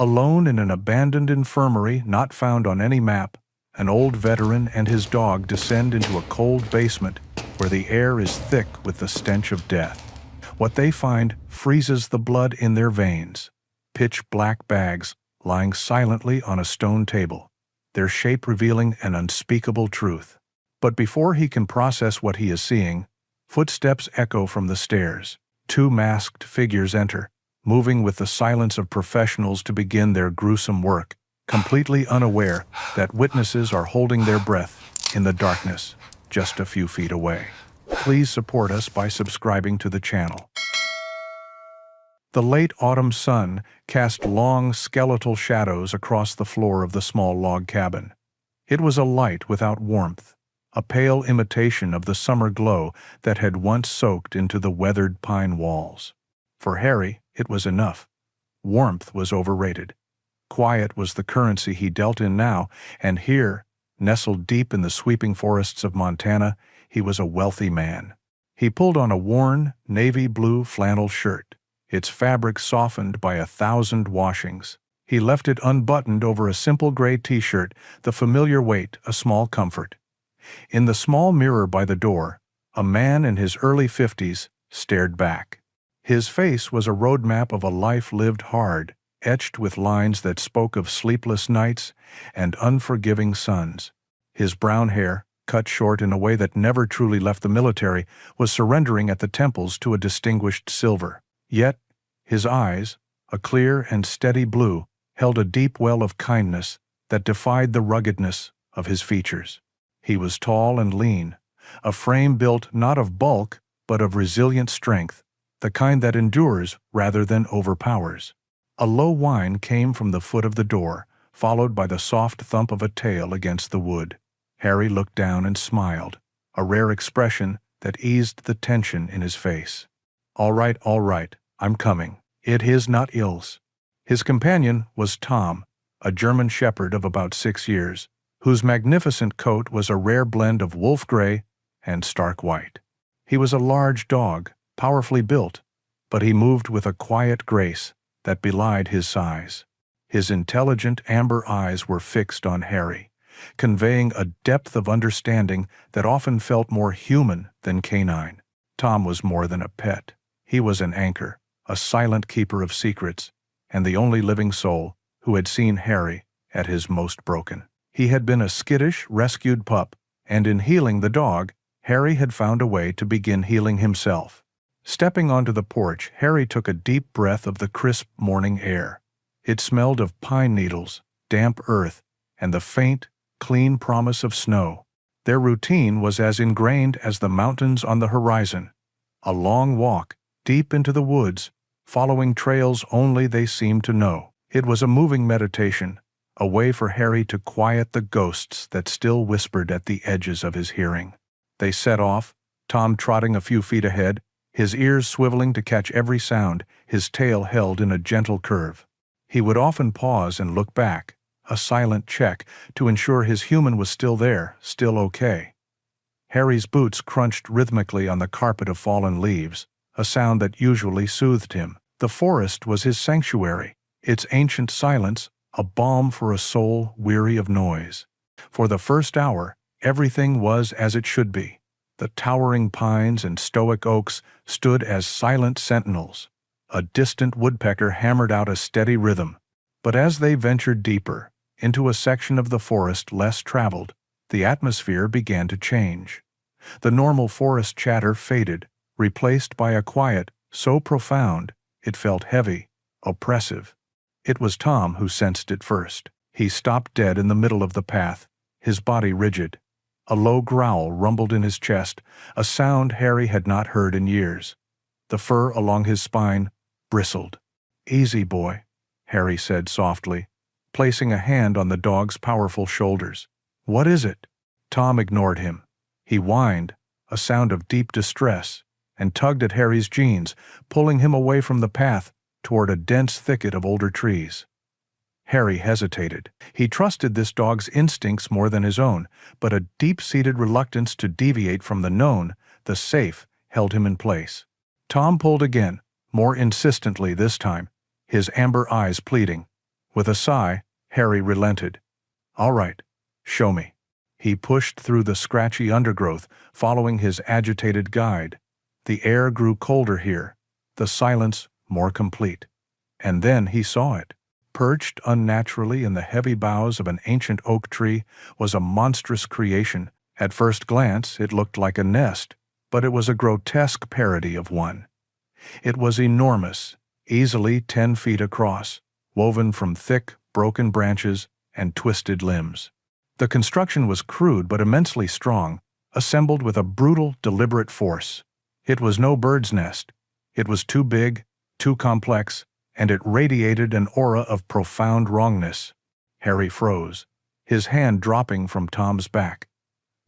Alone in an abandoned infirmary not found on any map, an old veteran and his dog descend into a cold basement where the air is thick with the stench of death. What they find freezes the blood in their veins. Pitch-black bags lying silently on a stone table, their shape revealing an unspeakable truth. But before he can process what he is seeing, footsteps echo from the stairs. Two masked figures enter, moving with the silence of professionals to begin their gruesome work, completely unaware that witnesses are holding their breath in the darkness just a few feet away. Please support us by subscribing to the channel. The late autumn sun cast long skeletal shadows across the floor of the small log cabin. It was a light without warmth, a pale imitation of the summer glow that had once soaked into the weathered pine walls. For Harry, it was enough. Warmth was overrated. Quiet was the currency he dealt in now, and here, nestled deep in the sweeping forests of Montana, he was a wealthy man. He pulled on a worn, navy blue flannel shirt, its fabric softened by 1,000 washings. He left it unbuttoned over a simple gray t-shirt, the familiar weight a small comfort. In the small mirror by the door, a man in his early 50s stared back. His face was a roadmap of a life lived hard, etched with lines that spoke of sleepless nights and unforgiving suns. His brown hair, cut short in a way that never truly left the military, was surrendering at the temples to a distinguished silver. Yet, his eyes, a clear and steady blue, held a deep well of kindness that defied the ruggedness of his features. He was tall and lean, a frame built not of bulk but of resilient strength, the kind that endures rather than overpowers. A low whine came from the foot of the door, followed by the soft thump of a tail against the wood. Harry looked down and smiled, a rare expression that eased the tension in his face. All right, I'm coming. It is not ills." His companion was Tom, a German shepherd of about 6 years, whose magnificent coat was a rare blend of wolf gray and stark white. He was a large dog, powerfully built, but he moved with a quiet grace that belied his size. His intelligent amber eyes were fixed on Harry, conveying a depth of understanding that often felt more human than canine. Tom was more than a pet. He was an anchor, a silent keeper of secrets, and the only living soul who had seen Harry at his most broken. He had been a skittish, rescued pup, and in healing the dog, Harry had found a way to begin healing himself. Stepping onto the porch, Harry took a deep breath of the crisp morning air. It smelled of pine needles, damp earth, and the faint, clean promise of snow. Their routine was as ingrained as the mountains on the horizon. A long walk, deep into the woods, following trails only they seemed to know. It was a moving meditation, a way for Harry to quiet the ghosts that still whispered at the edges of his hearing. They set off, Tom trotting a few feet ahead, his ears swiveling to catch every sound, his tail held in a gentle curve. He would often pause and look back, a silent check to ensure his human was still there, still okay. Harry's boots crunched rhythmically on the carpet of fallen leaves, a sound that usually soothed him. The forest was his sanctuary, its ancient silence a balm for a soul weary of noise. For the first hour, everything was as it should be. The towering pines and stoic oaks stood as silent sentinels. A distant woodpecker hammered out a steady rhythm. But as they ventured deeper, into a section of the forest less traveled, the atmosphere began to change. The normal forest chatter faded, replaced by a quiet so profound it felt heavy, oppressive. It was Tom who sensed it first. He stopped dead in the middle of the path, his body rigid. A low growl rumbled in his chest, a sound Harry had not heard in years. The fur along his spine bristled. "Easy, boy," Harry said softly, placing a hand on the dog's powerful shoulders. "What is it?" Tom ignored him. He whined, a sound of deep distress, and tugged at Harry's jeans, pulling him away from the path toward a dense thicket of older trees. Harry hesitated. He trusted this dog's instincts more than his own, but a deep-seated reluctance to deviate from the known, the safe, held him in place. Tom pulled again, more insistently this time, his amber eyes pleading. With a sigh, Harry relented. "All right, show me." He pushed through the scratchy undergrowth, following his agitated guide. The air grew colder here, the silence more complete. And then he saw it. Perched unnaturally in the heavy boughs of an ancient oak tree was a monstrous creation. At first glance, it looked like a nest, but it was a grotesque parody of one. It was enormous, easily 10 feet across, woven from thick, broken branches and twisted limbs. The construction was crude but immensely strong, assembled with a brutal, deliberate force. It was no bird's nest. It was too big, too complex, and it radiated an aura of profound wrongness. Harry froze, his hand dropping from Tom's back.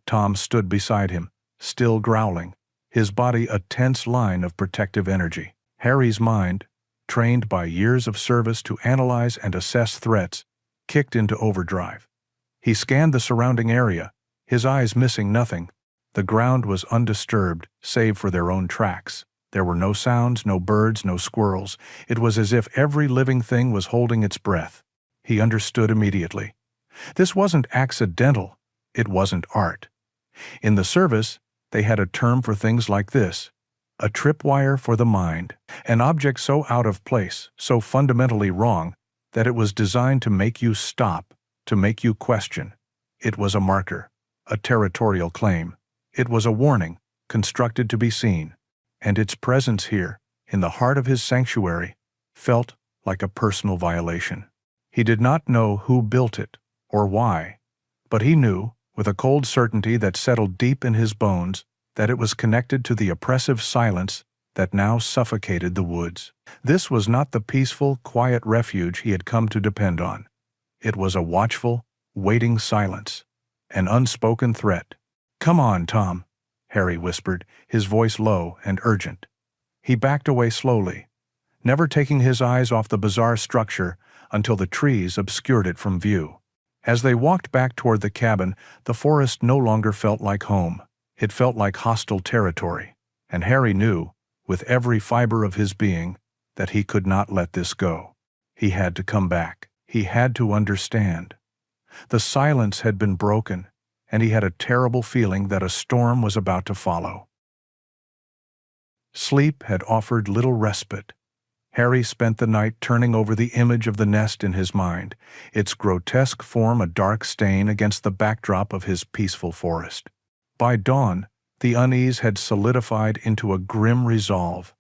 Tom stood beside him, still growling, his body a tense line of protective energy. Harry's mind, trained by years of service to analyze and assess threats, kicked into overdrive. He scanned the surrounding area, his eyes missing nothing. The ground was undisturbed, save for their own tracks. There were no sounds, no birds, no squirrels. It was as if every living thing was holding its breath. He understood immediately. This wasn't accidental. It wasn't art. In the service, they had a term for things like this: a tripwire for the mind, an object so out of place, so fundamentally wrong, that it was designed to make you stop, to make you question. It was a marker, a territorial claim. It was a warning, constructed to be seen. And its presence here, in the heart of his sanctuary, felt like a personal violation. He did not know who built it, or why, but he knew, with a cold certainty that settled deep in his bones, that it was connected to the oppressive silence that now suffocated the woods. This was not the peaceful, quiet refuge he had come to depend on. It was a watchful, waiting silence, an unspoken threat. "Come on, Tom," Harry whispered, his voice low and urgent. He backed away slowly, never taking his eyes off the bizarre structure until the trees obscured it from view. As they walked back toward the cabin, the forest no longer felt like home. It felt like hostile territory, and Harry knew, with every fiber of his being, that he could not let this go. He had to come back. He had to understand. The silence had been broken, and he had a terrible feeling that a storm was about to follow. Sleep had offered little respite. Harry spent the night turning over the image of the nest in his mind, its grotesque form a dark stain against the backdrop of his peaceful forest. By dawn, the unease had solidified into a grim resolve.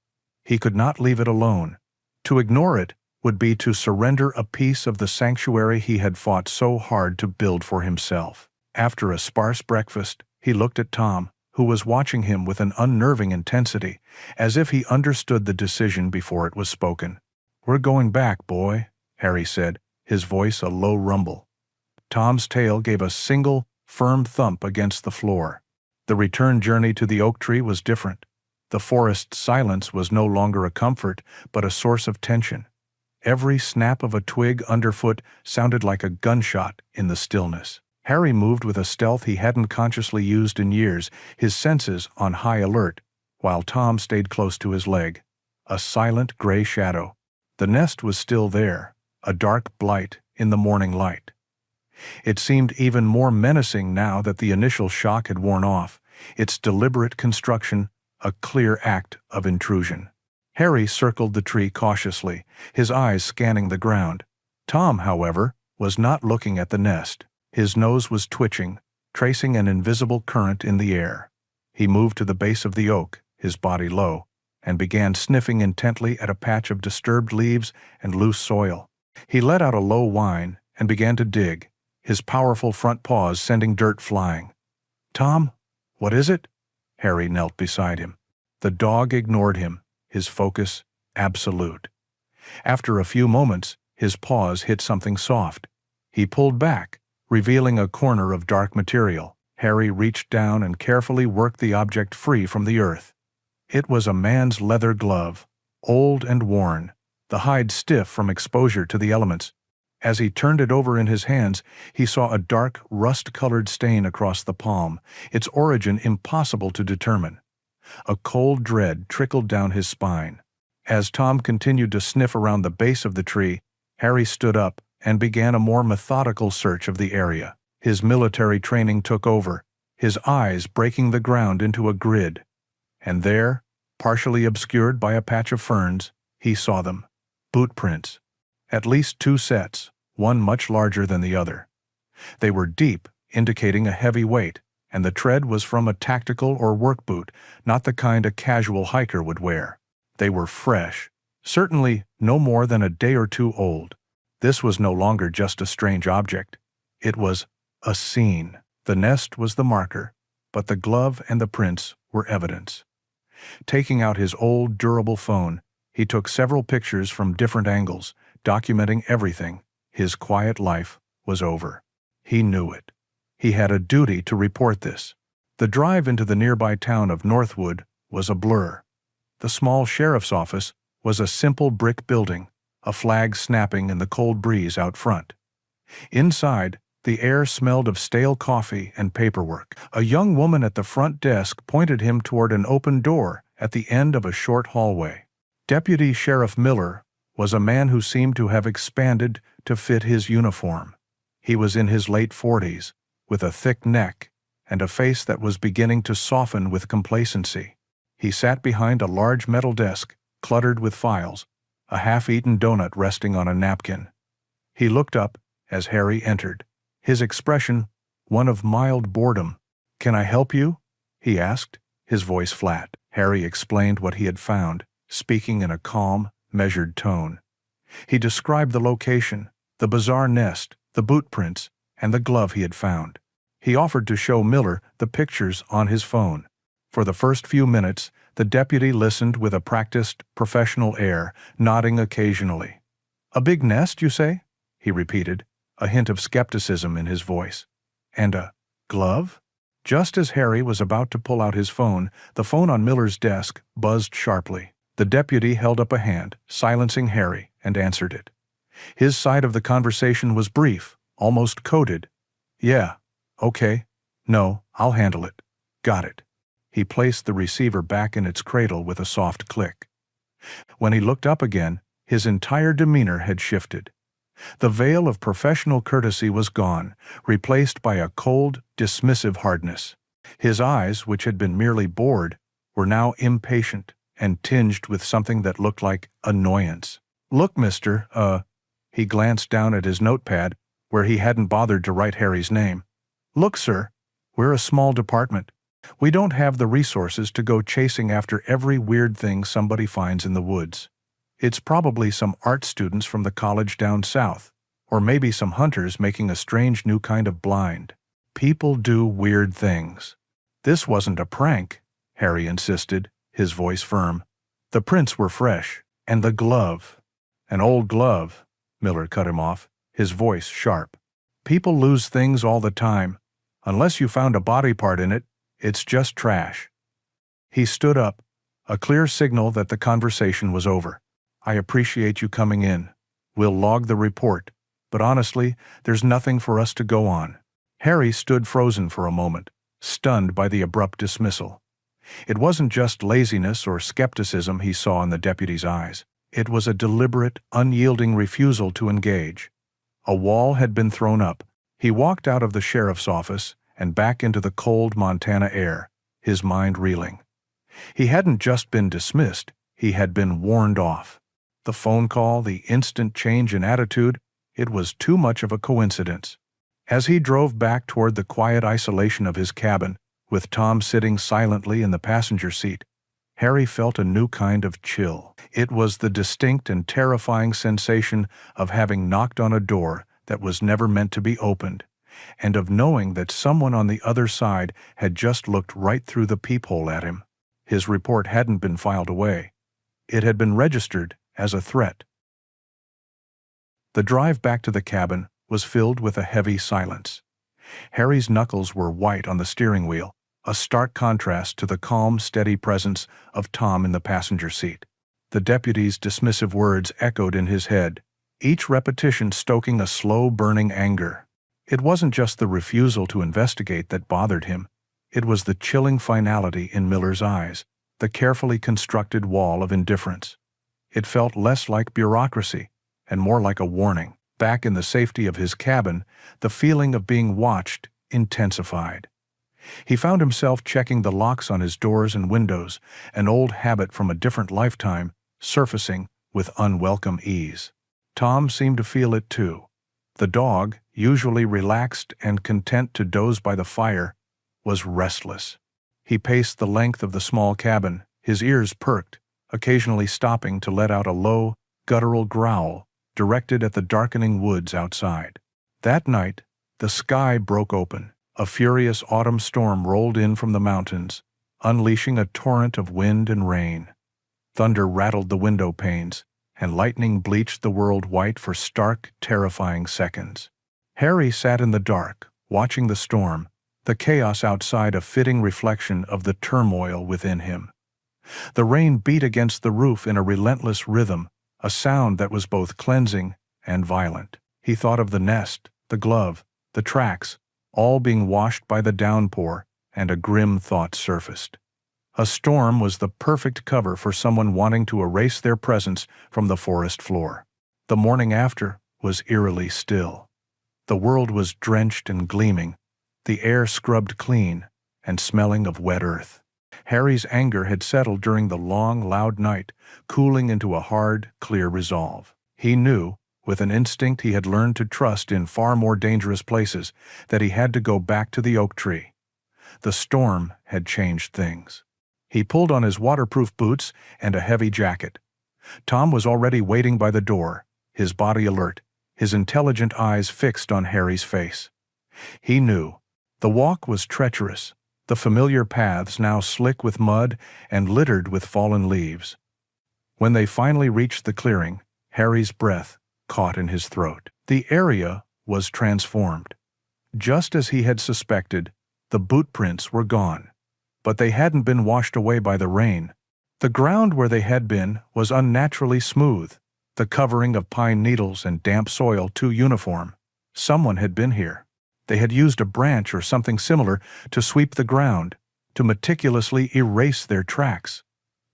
He could not leave it alone. To ignore it would be to surrender a piece of the sanctuary he had fought so hard to build for himself. After a sparse breakfast, he looked at Tom, who was watching him with an unnerving intensity, as if he understood the decision before it was spoken. "We're going back, boy," Harry said, his voice a low rumble. Tom's tail gave a single, firm thump against the floor. The return journey to the oak tree was different. The forest's silence was no longer a comfort, but a source of tension. Every snap of a twig underfoot sounded like a gunshot in the stillness. Harry moved with a stealth he hadn't consciously used in years, his senses on high alert, while Tom stayed close to his leg. A silent gray shadow. The nest was still there, a dark blight in the morning light. It seemed even more menacing now that the initial shock had worn off, its deliberate construction a clear act of intrusion. Harry circled the tree cautiously, his eyes scanning the ground. Tom, however, was not looking at the nest. His nose was twitching, tracing an invisible current in the air. He moved to the base of the oak, his body low, and began sniffing intently at a patch of disturbed leaves and loose soil. He let out a low whine and began to dig, his powerful front paws sending dirt flying. "Tom, what is it?" Harry knelt beside him. The dog ignored him, his focus absolute. After a few moments, his paws hit something soft. He pulled back, revealing a corner of dark material. Harry reached down and carefully worked the object free from the earth. It was a man's leather glove, old and worn, the hide stiff from exposure to the elements. As he turned it over in his hands, he saw a dark, rust-colored stain across the palm, its origin impossible to determine. A cold dread trickled down his spine. As Tom continued to sniff around the base of the tree, Harry stood up and began a more methodical search of the area. His military training took over, his eyes breaking the ground into a grid. And there, partially obscured by a patch of ferns, he saw them. Boot prints. At least 2 sets, one much larger than the other. They were deep, indicating a heavy weight, and the tread was from a tactical or work boot, not the kind a casual hiker would wear. They were fresh, certainly no more than a day or 2 old. This was no longer just a strange object. It was a scene. The nest was the marker, but the glove and the prints were evidence. Taking out his old, durable phone, he took several pictures from different angles, documenting everything. His quiet life was over. He knew it. He had a duty to report this. The drive into the nearby town of Northwood was a blur. The small sheriff's office was a simple brick building, a flag snapping in the cold breeze out front. Inside, the air smelled of stale coffee and paperwork. A young woman at the front desk pointed him toward an open door at the end of a short hallway. Deputy Sheriff Miller was a man who seemed to have expanded to fit his uniform. He was in his late 40s, with a thick neck and a face that was beginning to soften with complacency. He sat behind a large metal desk, cluttered with files, a half-eaten donut resting on a napkin. He looked up as Harry entered, his expression one of mild boredom. "Can I help you?" he asked, his voice flat. Harry explained what he had found, speaking in a calm, measured tone. He described the location, the bizarre nest, the boot prints, and the glove he had found. He offered to show Miller the pictures on his phone. For the first few minutes, the deputy listened with a practiced, professional air, nodding occasionally. "A big nest, you say?" he repeated, a hint of skepticism in his voice. "And a glove?" Just as Harry was about to pull out his phone, the phone on Miller's desk buzzed sharply. The deputy held up a hand, silencing Harry, and answered it. His side of the conversation was brief, almost coded. "Yeah, okay. No, I'll handle it. Got it." He placed the receiver back in its cradle with a soft click. When he looked up again, his entire demeanor had shifted. The veil of professional courtesy was gone, replaced by a cold, dismissive hardness. His eyes, which had been merely bored, were now impatient and tinged with something that looked like annoyance. "Look, Mr. He glanced down at his notepad, where he hadn't bothered to write Harry's name. "Look, sir, we're a small department. We don't have the resources to go chasing after every weird thing somebody finds in the woods. It's probably some art students from the college down south, or maybe some hunters making a strange new kind of blind. People do weird things. This wasn't a prank," Harry insisted, his voice firm. "The prints were fresh, and the glove." "An old glove," Miller cut him off, his voice sharp. "People lose things all the time. Unless you found a body part in it, it's just trash." He stood up, a clear signal that the conversation was over. "I appreciate you coming in. We'll log the report, but honestly, there's nothing for us to go on." Harry stood frozen for a moment, stunned by the abrupt dismissal. It wasn't just laziness or skepticism he saw in the deputy's eyes. It was a deliberate, unyielding refusal to engage. A wall had been thrown up. He walked out of the sheriff's office and back into the cold Montana air, his mind reeling. He hadn't just been dismissed, he had been warned off. The phone call, the instant change in attitude, it was too much of a coincidence. As he drove back toward the quiet isolation of his cabin, with Tom sitting silently in the passenger seat, Harry felt a new kind of chill. It was the distinct and terrifying sensation of having knocked on a door that was never meant to be opened, and of knowing that someone on the other side had just looked right through the peephole at him. His report hadn't been filed away. It had been registered as a threat. The drive back to the cabin was filled with a heavy silence. Harry's knuckles were white on the steering wheel, a stark contrast to the calm, steady presence of Tom in the passenger seat. The deputy's dismissive words echoed in his head, each repetition stoking a slow-burning anger. It wasn't just the refusal to investigate that bothered him. It was the chilling finality in Miller's eyes, the carefully constructed wall of indifference. It felt less like bureaucracy and more like a warning. Back in the safety of his cabin, the feeling of being watched intensified. He found himself checking the locks on his doors and windows, an old habit from a different lifetime, surfacing with unwelcome ease. Tom seemed to feel it too. The dog, usually relaxed and content to doze by the fire, was restless. He paced the length of the small cabin, his ears perked, occasionally stopping to let out a low, guttural growl directed at the darkening woods outside. That night, the sky broke open. A furious autumn storm rolled in from the mountains, unleashing a torrent of wind and rain. Thunder rattled the window panes, and lightning bleached the world white for stark, terrifying seconds. Harry sat in the dark, watching the storm, the chaos outside a fitting reflection of the turmoil within him. The rain beat against the roof in a relentless rhythm, a sound that was both cleansing and violent. He thought of the nest, the glove, the tracks, all being washed by the downpour, and a grim thought surfaced. A storm was the perfect cover for someone wanting to erase their presence from the forest floor. The morning after was eerily still. The world was drenched and gleaming, the air scrubbed clean and smelling of wet earth. Harry's anger had settled during the long, loud night, cooling into a hard, clear resolve. He knew, with an instinct he had learned to trust in far more dangerous places, that he had to go back to the oak tree. The storm had changed things. He pulled on his waterproof boots and a heavy jacket. Tom was already waiting by the door, his body alert, his intelligent eyes fixed on Harry's face. He knew. The walk was treacherous, the familiar paths now slick with mud and littered with fallen leaves. When they finally reached the clearing, Harry's breath caught in his throat. The area was transformed. Just as he had suspected, the boot prints were gone. But they hadn't been washed away by the rain. The ground where they had been was unnaturally smooth, the covering of pine needles and damp soil too uniform. Someone had been here. They had used a branch or something similar to sweep the ground, to meticulously erase their tracks.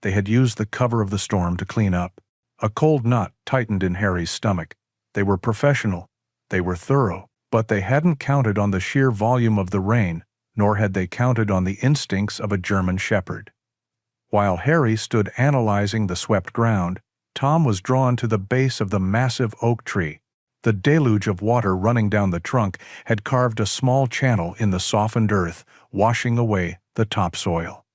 They had used the cover of the storm to clean up. A cold knot tightened in Harry's stomach. They were professional. They were thorough. But they hadn't counted on the sheer volume of the rain, nor had they counted on the instincts of a German shepherd. While Harry stood analyzing the swept ground, Tom was drawn to the base of the massive oak tree. The deluge of water running down the trunk had carved a small channel in the softened earth, washing away the topsoil.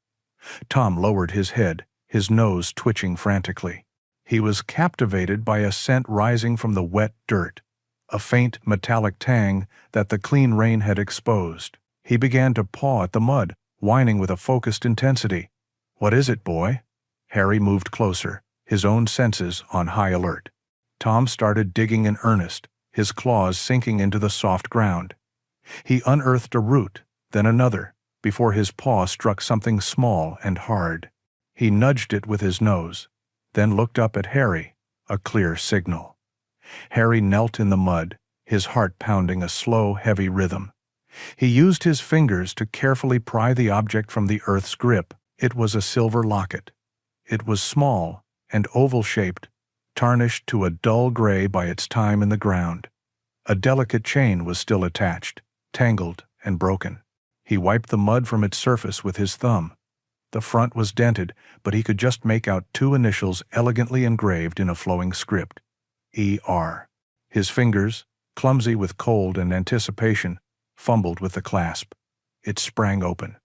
Tom lowered his head, his nose twitching frantically. He was captivated by a scent rising from the wet dirt, a faint metallic tang that the clean rain had exposed. He began to paw at the mud, whining with a focused intensity. "What is it, boy?" Harry moved closer, his own senses on high alert. Tom started digging in earnest, his claws sinking into the soft ground. He unearthed a root, then another, before his paw struck something small and hard. He nudged it with his nose, then looked up at Harry, a clear signal. Harry knelt in the mud, his heart pounding a slow, heavy rhythm. He used his fingers to carefully pry the object from the earth's grip. It was a silver locket. It was small and oval-shaped, tarnished to a dull gray by its time in the ground. A delicate chain was still attached, tangled and broken. He wiped the mud from its surface with his thumb. The front was dented, but he could just make out two initials elegantly engraved in a flowing script. E.R. His fingers, clumsy with cold and anticipation, fumbled with the clasp. It sprang open.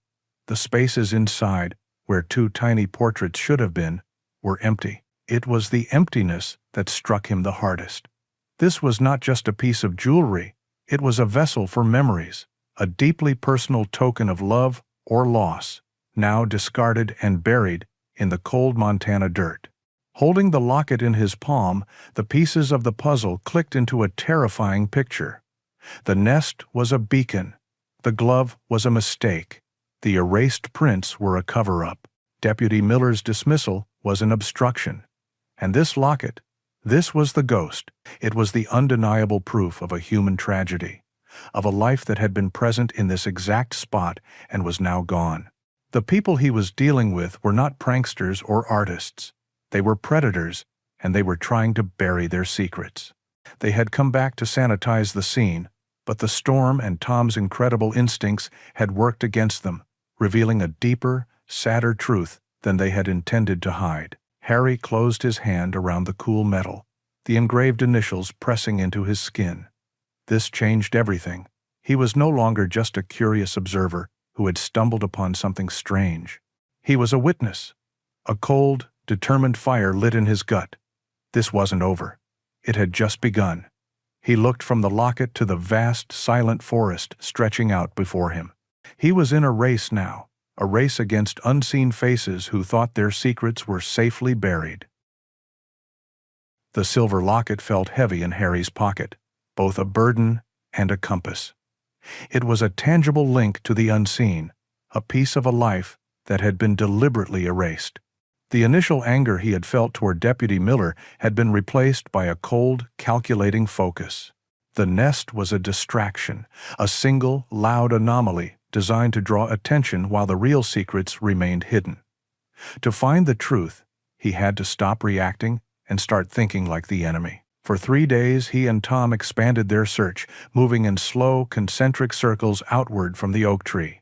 The spaces inside, where two tiny portraits should have been, were empty. It was the emptiness that struck him the hardest. This was not just a piece of jewelry, it was a vessel for memories, a deeply personal token of love or loss, now discarded and buried in the cold Montana dirt. Holding the locket in his palm, the pieces of the puzzle clicked into a terrifying picture. The nest was a beacon. The glove was a mistake. The erased prints were a cover-up. Deputy Miller's dismissal was an obstruction. And this locket, this was the ghost. It was the undeniable proof of a human tragedy, of a life that had been present in this exact spot and was now gone. The people he was dealing with were not pranksters or artists. They were predators, and they were trying to bury their secrets. They had come back to sanitize the scene, but the storm and Tom's incredible instincts had worked against them, revealing a deeper, sadder truth than they had intended to hide. Harry closed his hand around the cool metal, the engraved initials pressing into his skin. This changed everything. He was no longer just a curious observer who had stumbled upon something strange. He was a witness. A cold, determined fire lit in his gut. This wasn't over. It had just begun. He looked from the locket to the vast, silent forest stretching out before him. He was in a race now, a race against unseen faces who thought their secrets were safely buried. The silver locket felt heavy in Harry's pocket, both a burden and a compass. It was a tangible link to the unseen, a piece of a life that had been deliberately erased. The initial anger he had felt toward Deputy Miller had been replaced by a cold, calculating focus. The nest was a distraction, a single, loud anomaly designed to draw attention while the real secrets remained hidden. To find the truth, he had to stop reacting and start thinking like the enemy. For 3 days, he and Tom expanded their search, moving in slow, concentric circles outward from the oak tree.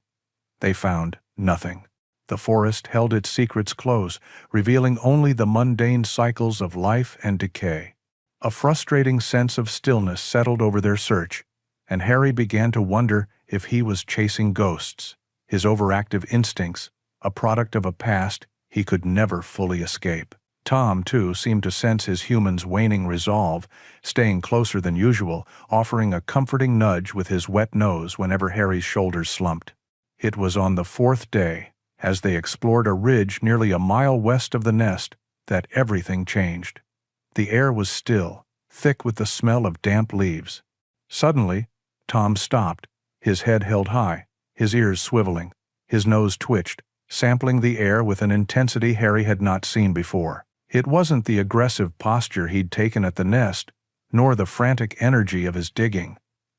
They found nothing. The forest held its secrets close, revealing only the mundane cycles of life and decay. A frustrating sense of stillness settled over their search, and Harry began to wonder if he was chasing ghosts, his overactive instincts, a product of a past he could never fully escape. Tom, too, seemed to sense his human's waning resolve, staying closer than usual, offering a comforting nudge with his wet nose whenever Harry's shoulders slumped. It was on the 4th day, as they explored a ridge nearly a mile west of the nest, that everything changed. The air was still, thick with the smell of damp leaves. Suddenly, Tom stopped, his head held high, his ears swiveling, his nose twitched, sampling the air with an intensity Harry had not seen before. It wasn't the aggressive posture he'd taken at the nest, nor the frantic energy of his digging.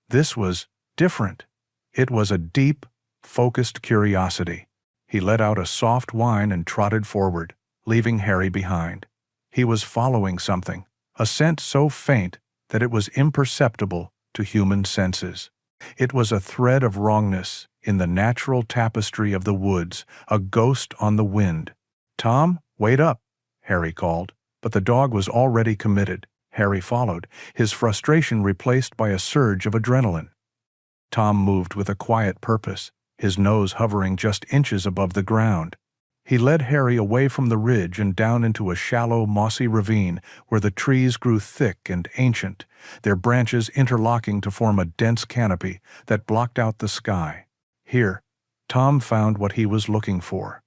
This was different. It was a deep, focused curiosity. He let out a soft whine and trotted forward, leaving Harry behind. He was following something, a scent so faint that it was imperceptible to human senses. It was a thread of wrongness in the natural tapestry of the woods, a ghost on the wind. "Tom, wait up," Harry called, but the dog was already committed. Harry followed, his frustration replaced by a surge of adrenaline. Tom moved with a quiet purpose, his nose hovering just inches above the ground. He led Harry away from the ridge and down into a shallow, mossy ravine where the trees grew thick and ancient, their branches interlocking to form a dense canopy that blocked out the sky. Here, Tom found what he was looking for.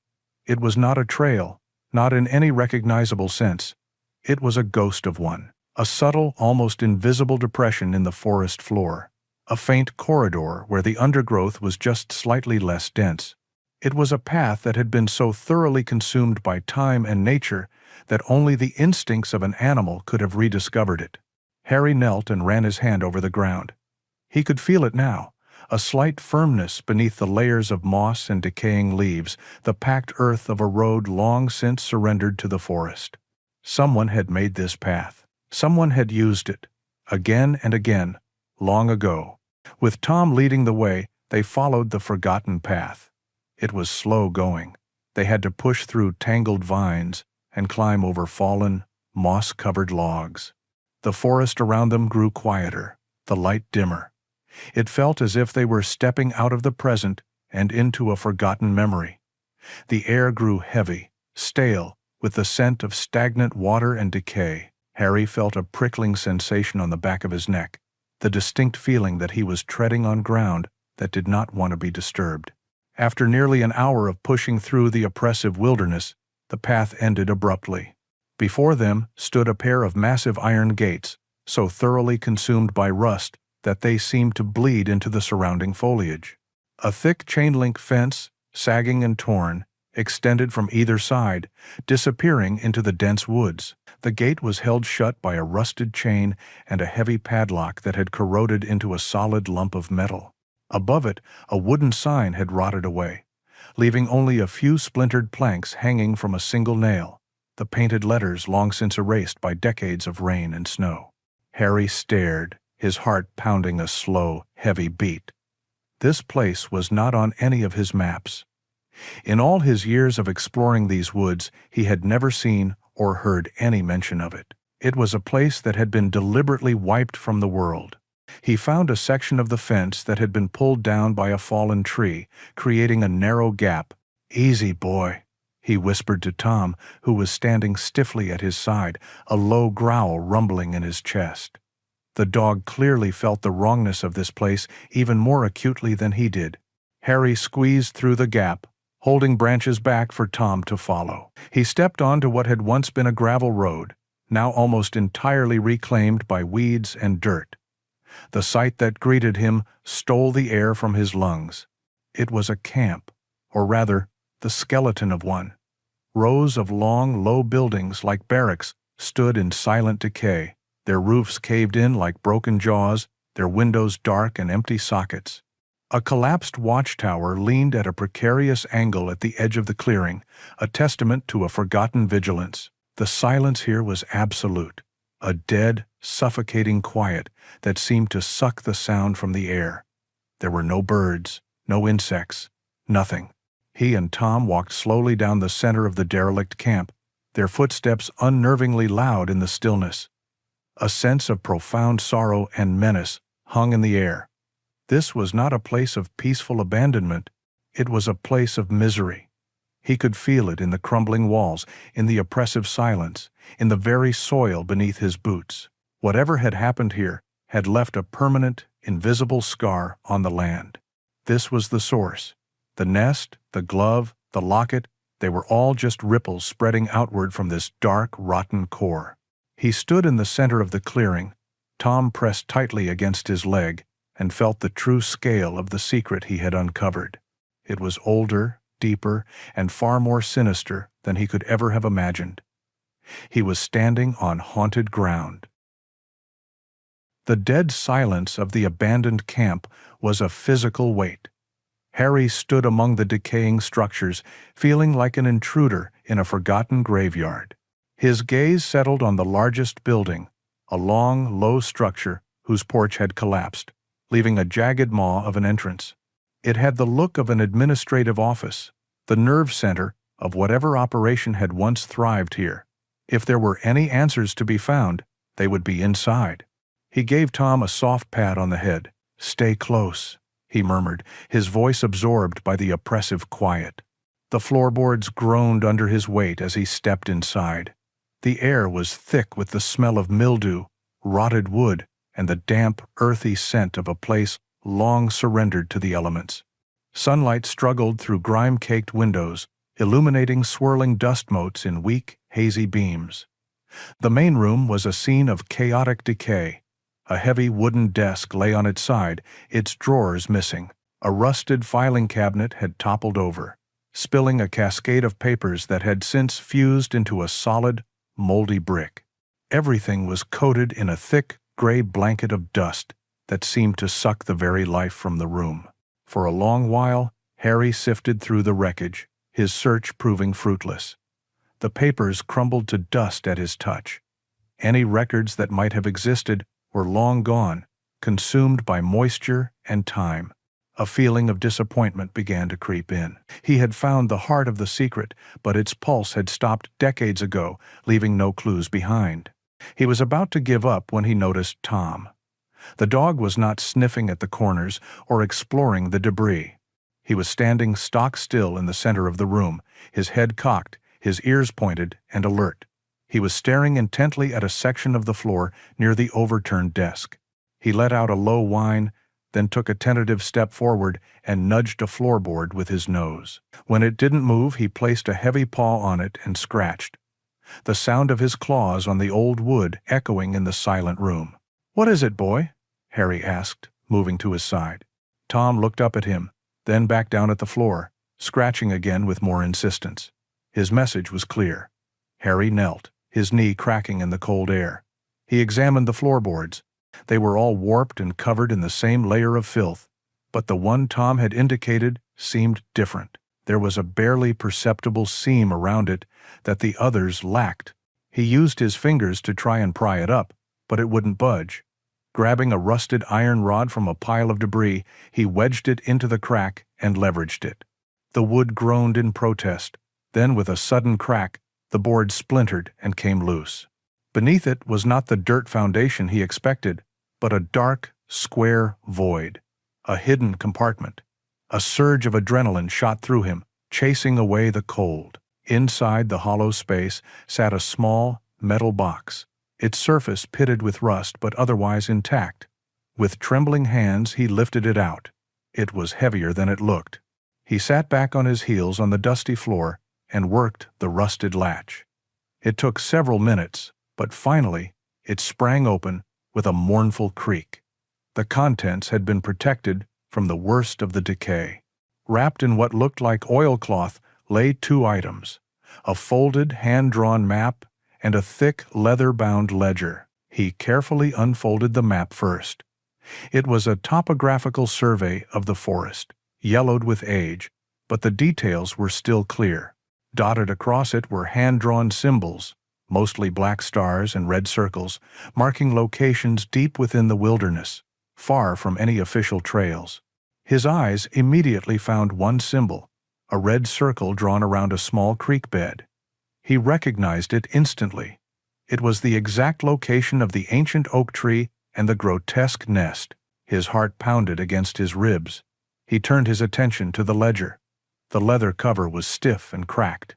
It was not a trail, not in any recognizable sense. It was a ghost of one, a subtle, almost invisible depression in the forest floor, a faint corridor where the undergrowth was just slightly less dense. It was a path that had been so thoroughly consumed by time and nature that only the instincts of an animal could have rediscovered it. Harry knelt and ran his hand over the ground. He could feel it now, a slight firmness beneath the layers of moss and decaying leaves, the packed earth of a road long since surrendered to the forest. Someone had made this path. Someone had used it, again and again, long ago. With Tom leading the way, they followed the forgotten path. It was slow going. They had to push through tangled vines and climb over fallen, moss-covered logs. The forest around them grew quieter, the light dimmer. It felt as if they were stepping out of the present and into a forgotten memory. The air grew heavy, stale, with the scent of stagnant water and decay. Harry felt a prickling sensation on the back of his neck, the distinct feeling that he was treading on ground that did not want to be disturbed. After nearly an hour of pushing through the oppressive wilderness, the path ended abruptly. Before them stood a pair of massive iron gates, so thoroughly consumed by rust that they seemed to bleed into the surrounding foliage. A thick chain-link fence, sagging and torn, extended from either side, disappearing into the dense woods. The gate was held shut by a rusted chain and a heavy padlock that had corroded into a solid lump of metal. Above it, a wooden sign had rotted away, leaving only a few splintered planks hanging from a single nail, the painted letters long since erased by decades of rain and snow. Harry stared, his heart pounding a slow, heavy beat. This place was not on any of his maps. In all his years of exploring these woods, he had never seen or heard any mention of it. It was a place that had been deliberately wiped from the world. He found a section of the fence that had been pulled down by a fallen tree, creating a narrow gap. "Easy, boy," he whispered to Tom, who was standing stiffly at his side, a low growl rumbling in his chest. The dog clearly felt the wrongness of this place even more acutely than he did. Harry squeezed through the gap, holding branches back for Tom to follow. He stepped onto what had once been a gravel road, now almost entirely reclaimed by weeds and dirt. The sight that greeted him stole the air from his lungs. It was a camp, or rather, the skeleton of one. Rows of long, low buildings like barracks stood in silent decay, their roofs caved in like broken jaws, their windows dark and empty sockets. A collapsed watchtower leaned at a precarious angle at the edge of the clearing, a testament to a forgotten vigilance. The silence here was absolute, a dead, suffocating quiet that seemed to suck the sound from the air. There were no birds, no insects, nothing. He and Tom walked slowly down the center of the derelict camp, their footsteps unnervingly loud in the stillness. A sense of profound sorrow and menace hung in the air. This was not a place of peaceful abandonment, it was a place of misery. He could feel it in the crumbling walls, in the oppressive silence, in the very soil beneath his boots. Whatever had happened here had left a permanent, invisible scar on the land. This was the source. The nest, the glove, the locket, they were all just ripples spreading outward from this dark, rotten core. He stood in the center of the clearing, Tom pressed tightly against his leg, and felt the true scale of the secret he had uncovered. It was older, deeper, and far more sinister than he could ever have imagined. He was standing on haunted ground. The dead silence of the abandoned camp was a physical weight. Harry stood among the decaying structures, feeling like an intruder in a forgotten graveyard. His gaze settled on the largest building, a long, low structure whose porch had collapsed, leaving a jagged maw of an entrance. It had the look of an administrative office, the nerve center of whatever operation had once thrived here. If there were any answers to be found, they would be inside. He gave Tom a soft pat on the head. "Stay close," he murmured, his voice absorbed by the oppressive quiet. The floorboards groaned under his weight as he stepped inside. The air was thick with the smell of mildew, rotted wood, and the damp, earthy scent of a place long surrendered to the elements. Sunlight struggled through grime-caked windows, illuminating swirling dust motes in weak, hazy beams. The main room was a scene of chaotic decay. A heavy wooden desk lay on its side, its drawers missing. A rusted filing cabinet had toppled over, spilling a cascade of papers that had since fused into a solid, moldy brick. Everything was coated in a thick, gray blanket of dust that seemed to suck the very life from the room. For a long while, Harry sifted through the wreckage, his search proving fruitless. The papers crumbled to dust at his touch. Any records that might have existed were long gone, consumed by moisture and time. A feeling of disappointment began to creep in. He had found the heart of the secret, but its pulse had stopped decades ago, leaving no clues behind. He was about to give up when he noticed Tom. The dog was not sniffing at the corners or exploring the debris. He was standing stock still in the center of the room, his head cocked, his ears pointed and alert. He was staring intently at a section of the floor near the overturned desk. He let out a low whine, then took a tentative step forward and nudged a floorboard with his nose. When it didn't move, he placed a heavy paw on it and scratched, the sound of his claws on the old wood echoing in the silent room. "What is it, boy?" Harry asked, moving to his side. Tom looked up at him, then back down at the floor, scratching again with more insistence. His message was clear. Harry knelt, his knee cracking in the cold air. He examined the floorboards. They were all warped and covered in the same layer of filth, but the one Tom had indicated seemed different. There was a barely perceptible seam around it that the others lacked. He used his fingers to try and pry it up, but it wouldn't budge. Grabbing a rusted iron rod from a pile of debris, he wedged it into the crack and leveraged it. The wood groaned in protest. Then, with a sudden crack, the board splintered and came loose. Beneath it was not the dirt foundation he expected, but a dark, square void, a hidden compartment. A surge of adrenaline shot through him, chasing away the cold. Inside the hollow space sat a small, metal box, its surface pitted with rust but otherwise intact. With trembling hands he lifted it out. It was heavier than it looked. He sat back on his heels on the dusty floor and worked the rusted latch. It took several minutes, but finally it sprang open with a mournful creak. The contents had been protected from the worst of the decay. Wrapped in what looked like oilcloth lay two items: a folded, hand-drawn map and a thick, leather-bound ledger. He carefully unfolded the map first. It was a topographical survey of the forest, yellowed with age, but the details were still clear. Dotted across it were hand-drawn symbols, mostly black stars and red circles, marking locations deep within the wilderness, far from any official trails. His eyes immediately found one symbol, a red circle drawn around a small creek bed. He recognized it instantly. It was the exact location of the ancient oak tree and the grotesque nest. His heart pounded against his ribs. He turned his attention to the ledger. The leather cover was stiff and cracked.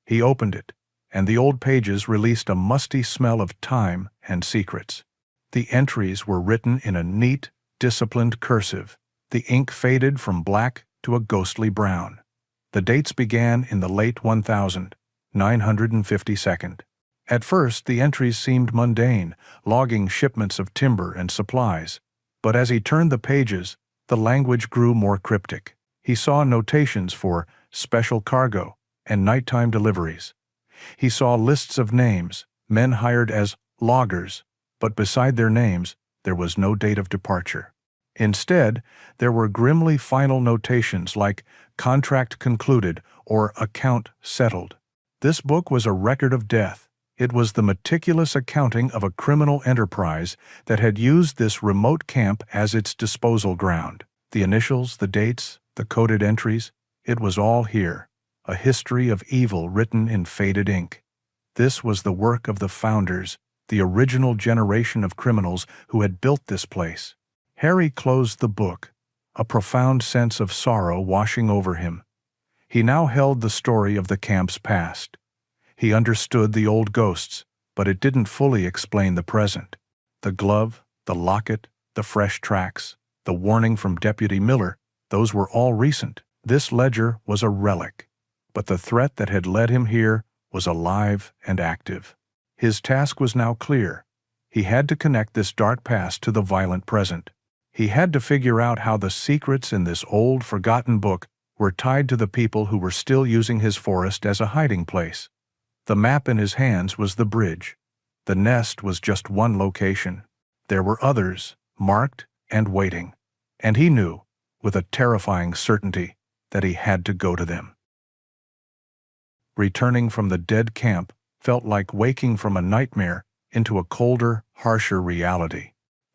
He opened it, and the old pages released a musty smell of time and secrets. The entries were written in a neat, disciplined cursive. The ink faded from black to a ghostly brown. The dates began in the late 1952. At first, the entries seemed mundane, logging shipments of timber and supplies. But as he turned the pages, the language grew more cryptic. He saw notations for special cargo and nighttime deliveries. He saw lists of names, men hired as loggers, but beside their names, there was no date of departure. Instead, there were grimly final notations like contract concluded or account settled. This book was a record of death. It was the meticulous accounting of a criminal enterprise that had used this remote camp as its disposal ground. The initials, the dates, the coded entries, it was all here, a history of evil written in faded ink. This was the work of the founders, the original generation of criminals who had built this place. Harry closed the book, a profound sense of sorrow washing over him. He now held the story of the camp's past. He understood the old ghosts, but it didn't fully explain the present. The glove, the locket, the fresh tracks, the warning from Deputy Miller, those were all recent. This ledger was a relic, but the threat that had led him here was alive and active. His task was now clear. He had to connect this dark past to the violent present. He had to figure out how the secrets in this old, forgotten book were tied to the people who were still using his forest as a hiding place. The map in his hands was the bridge. The nest was just one location. There were others, marked and waiting. And he knew, with a terrifying certainty, that he had to go to them. Returning from the dead camp felt like waking from a nightmare into a colder, harsher reality.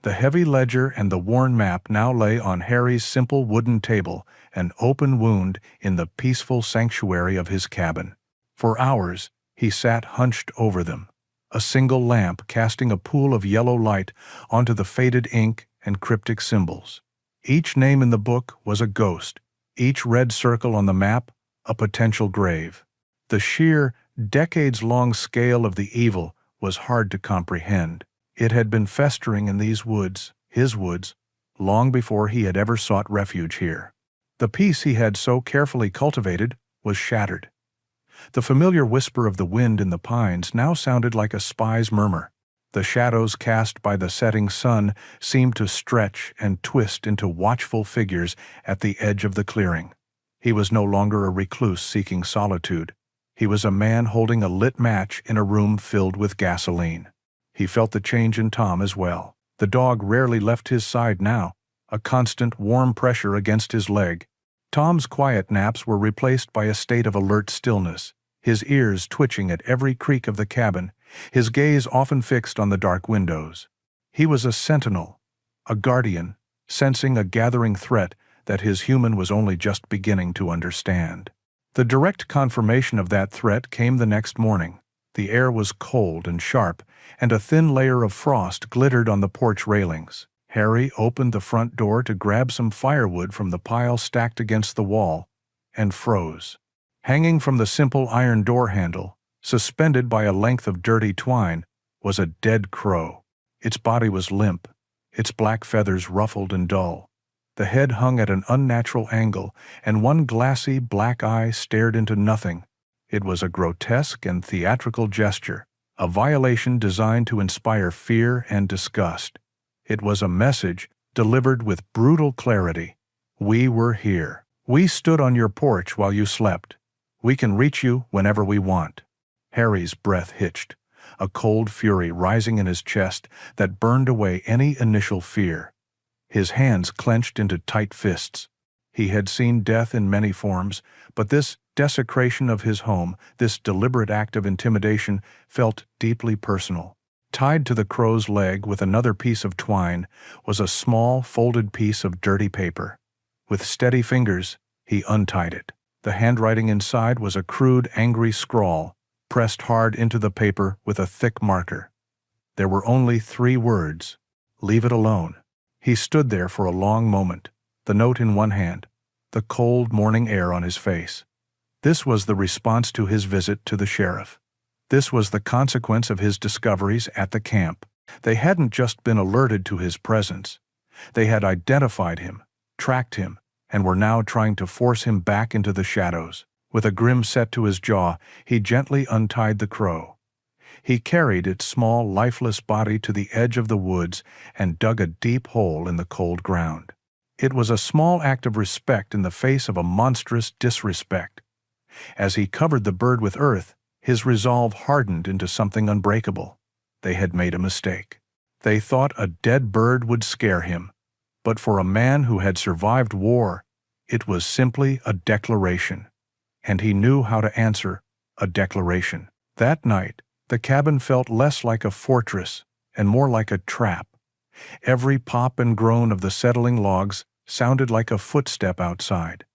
The heavy ledger and the worn map now lay on Harry's simple wooden table, an open wound in the peaceful sanctuary of his cabin. For hours, he sat hunched over them, a single lamp casting a pool of yellow light onto the faded ink and cryptic symbols. Each name in the book was a ghost, each red circle on the map a potential grave. The sheer, decades-long scale of the evil was hard to comprehend. It had been festering in these woods, his woods, long before he had ever sought refuge here. The peace he had so carefully cultivated was shattered. The familiar whisper of the wind in the pines now sounded like a spy's murmur. The shadows cast by the setting sun seemed to stretch and twist into watchful figures at the edge of the clearing. He was no longer a recluse seeking solitude. He was a man holding a lit match in a room filled with gasoline. He felt the change in Tom as well. The dog rarely left his side now, a constant warm pressure against his leg. Tom's quiet naps were replaced by a state of alert stillness, his ears twitching at every creak of the cabin, his gaze often fixed on the dark windows. He was a sentinel, a guardian, sensing a gathering threat that his human was only just beginning to understand. The direct confirmation of that threat came the next morning. The air was cold and sharp, and a thin layer of frost glittered on the porch railings. Harry opened the front door to grab some firewood from the pile stacked against the wall, and froze. Hanging from the simple iron door handle, suspended by a length of dirty twine, was a dead crow. Its body was limp, its black feathers ruffled and dull. The head hung at an unnatural angle, and one glassy black eye stared into nothing. It was a grotesque and theatrical gesture, a violation designed to inspire fear and disgust. It was a message delivered with brutal clarity. We were here. We stood on your porch while you slept. We can reach you whenever we want. Harry's breath hitched, a cold fury rising in his chest that burned away any initial fear. His hands clenched into tight fists. He had seen death in many forms, but this desecration of his home, this deliberate act of intimidation, felt deeply personal. Tied to the crow's leg with another piece of twine was a small, folded piece of dirty paper. With steady fingers, he untied it. The handwriting inside was a crude, angry scrawl, pressed hard into the paper with a thick marker. There were only 3 words: "Leave it alone." He stood there for a long moment, the note in one hand, the cold morning air on his face. This was the response to his visit to the sheriff. This was the consequence of his discoveries at the camp. They hadn't just been alerted to his presence. They had identified him, tracked him, and were now trying to force him back into the shadows. With a grim set to his jaw, he gently untied the crow. He carried its small, lifeless body to the edge of the woods and dug a deep hole in the cold ground. It was a small act of respect in the face of a monstrous disrespect. As he covered the bird with earth, his resolve hardened into something unbreakable. They had made a mistake. They thought a dead bird would scare him, but for a man who had survived war, it was simply a declaration. And he knew how to answer a declaration. That night, the cabin felt less like a fortress and more like a trap. Every pop and groan of the settling logs sounded like a footstep outside.